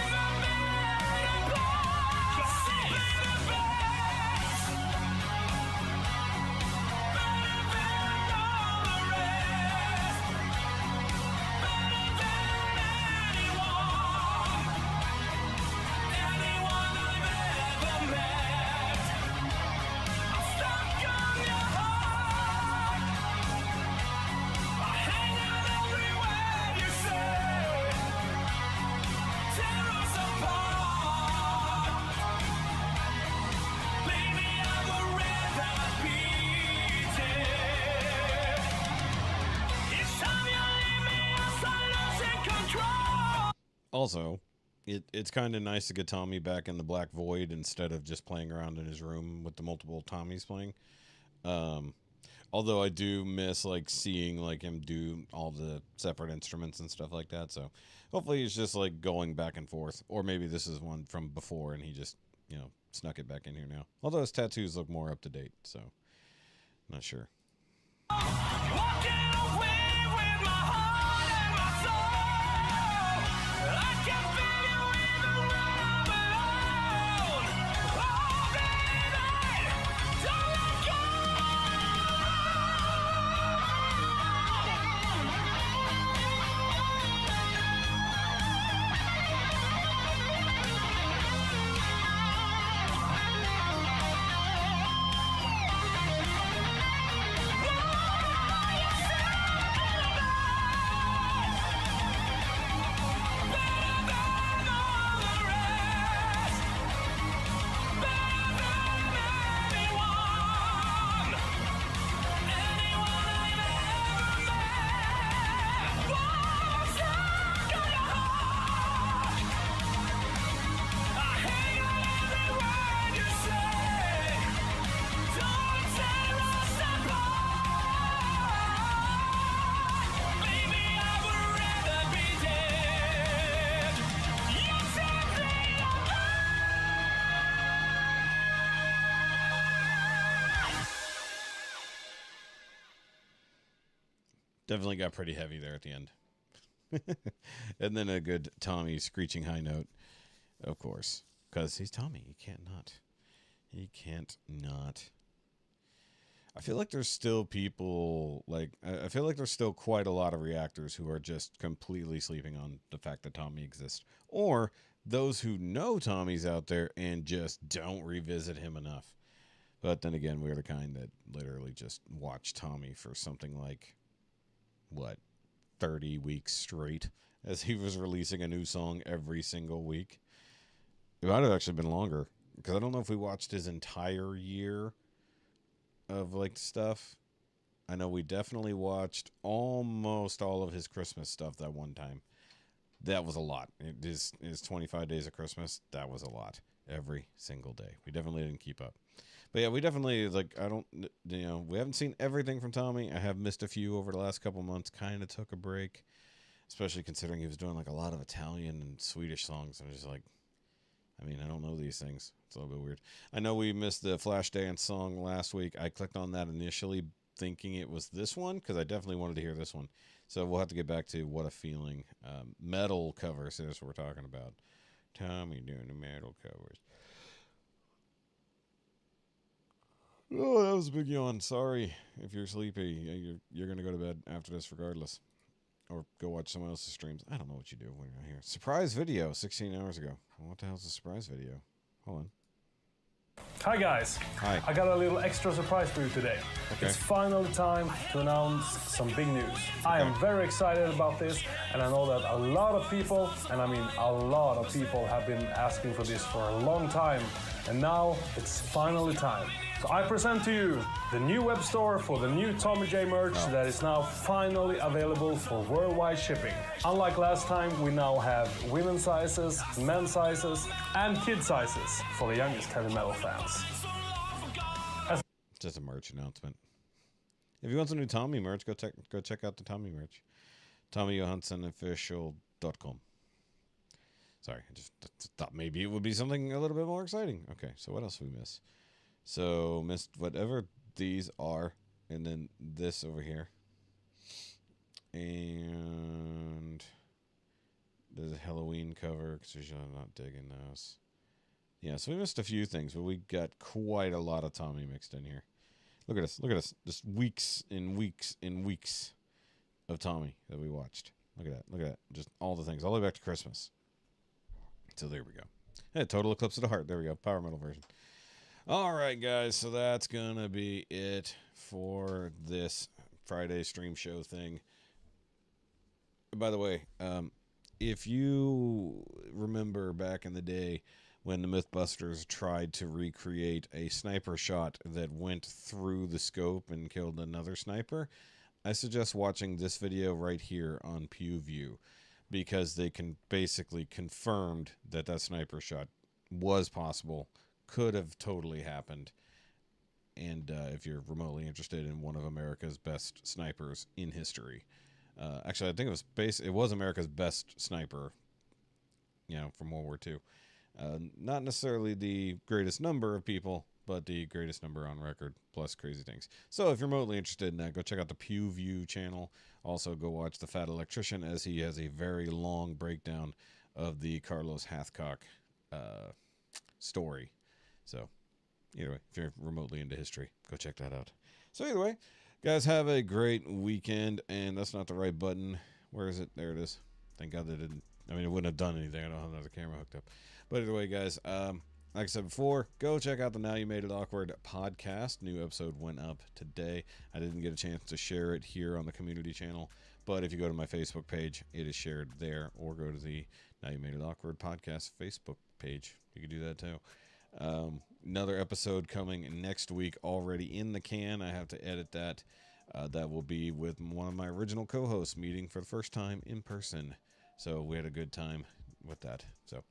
the man of God. You're simply the best. Better also, it's kind of nice to get Tommy back in the Black Void instead of just playing around in his room with the multiple Tommies playing. Although I do miss like seeing like him do all the separate instruments and stuff like that. So hopefully he's just like going back and forth, or maybe this is one from before and he just, you know, snuck it back in here now. Although his tattoos look more up to date, so not sure. Definitely got pretty heavy there at the end. And then a good Tommy screeching high note, of course, because he's Tommy. He can't not. He can't not. I feel like there's still people, like, I feel like there's still quite a lot of reactors who are just completely sleeping on the fact that Tommy exists. Or those who know Tommy's out there and just don't revisit him enough. But then again, we're the kind that literally just watch Tommy for something like, what, 30 weeks straight as he was releasing a new song every single week. It might have actually been longer, because I don't know if we watched his entire year of like stuff. I know we definitely watched almost all of his Christmas stuff that one time. That was a lot. His 25 days of Christmas, that was a lot. Every single day. We definitely didn't keep up. But yeah, we definitely, like, we haven't seen everything from Tommy. I have missed a few over the last couple months. Kind of took a break, especially considering he was doing, like, a lot of Italian and Swedish songs. I'm just like, I mean, I don't know these things. It's a little bit weird. I know we missed the Flashdance song last week. I clicked on that initially thinking it was this one, because I definitely wanted to hear this one. So we'll have to get back to What a Feeling. Metal covers is what we're talking about. Tommy doing the metal covers. Oh, that was a big yawn. Sorry if you're sleepy. You're going to go to bed after this regardless. Or go watch someone else's streams. I don't know what you do when you're not here. Surprise video 16 hours ago. What the hell's a surprise video? Hold on. Hi guys. Hi. I got a little extra surprise for you today. Okay. It's finally time to announce some big news. I am very excited about this, and I know that a lot of people, and I mean a lot of people, have been asking for this for a long time, and now it's finally time. So I present to you the new web store for the new Tommy J merch that is now finally available for worldwide shipping. Unlike last time, we now have women's sizes, men's sizes, and kid sizes for the youngest heavy metal fans. Just a merch announcement. If you want some new Tommy merch, go check out the Tommy merch. TommyJohanssonofficial.com. Sorry, I just thought maybe it would be something a little bit more exciting. Okay, so what else did we miss? So missed whatever these are, and then this over here. And there's a Halloween cover, because I'm not digging those. Yeah, so we missed a few things, but we got quite a lot of Tommy mixed in here. Look at us. Just weeks and weeks and weeks of Tommy that we watched. Look at that. Just all the things, all the way back to Christmas. So there we go. Hey, Total Eclipse of the Heart. There we go. Power metal version. All right, guys. So that's going to be it for this Friday stream show thing. By the way, if you remember back in the day when the Mythbusters tried to recreate a sniper shot that went through the scope and killed another sniper, I suggest watching this video right here on PewView. because they can basically confirmed that that sniper shot was possible, could have totally happened. And if you're remotely interested in one of America's best snipers in history, actually, I think it was America's best sniper, from World War II. Not necessarily the greatest number of people, but the greatest number on record, plus crazy things. So if you're remotely interested in that, go check out the Pew View channel. Also, go watch The Fat Electrician, as he has a very long breakdown of the Carlos Hathcock story. So, either way, if you're remotely into history, go check that out. So either way, guys, have a great weekend. And that's not the right button. Where is it? There it is. Thank God they didn't. I mean, it wouldn't have done anything. I don't have another camera hooked up. But either way, guys, like I said before, go check out the Now You Made It Awkward podcast. New episode went up today. I didn't get a chance to share it here on the community channel, but if you go to my Facebook page, it is shared there, or go to the Now You Made It Awkward podcast Facebook page. You can do that too. Another episode coming next week, already in the can. I have to edit that. That will be with one of my original co-hosts, meeting for the first time in person. So we had a good time with that. So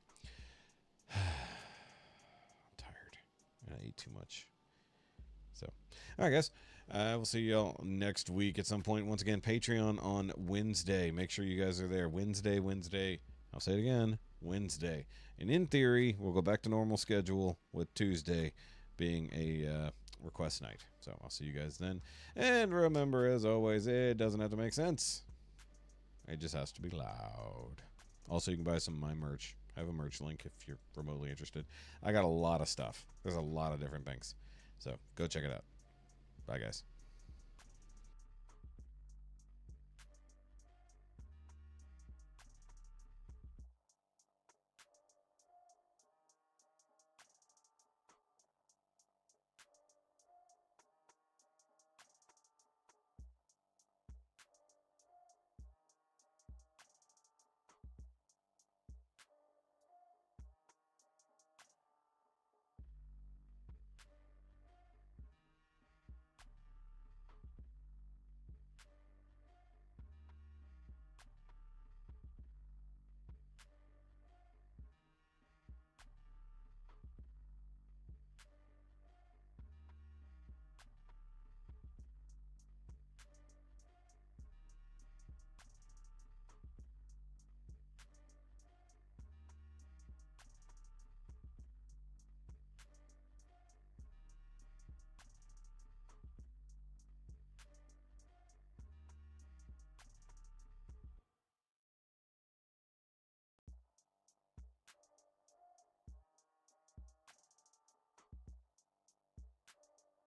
I'm tired. I ate too much. So, all right, guys. We'll see y'all next week at some point. Once again, Patreon on Wednesday. Make sure you guys are there. Wednesday. I'll say it again. Wednesday. And in theory, we'll go back to normal schedule with Tuesday being a request night. So I'll see you guys then. And remember, as always, it doesn't have to make sense. It just has to be loud. Also, you can buy some of my merch. I have a merch link if you're remotely interested. I got a lot of stuff. There's a lot of different things. So go check it out. Bye, guys.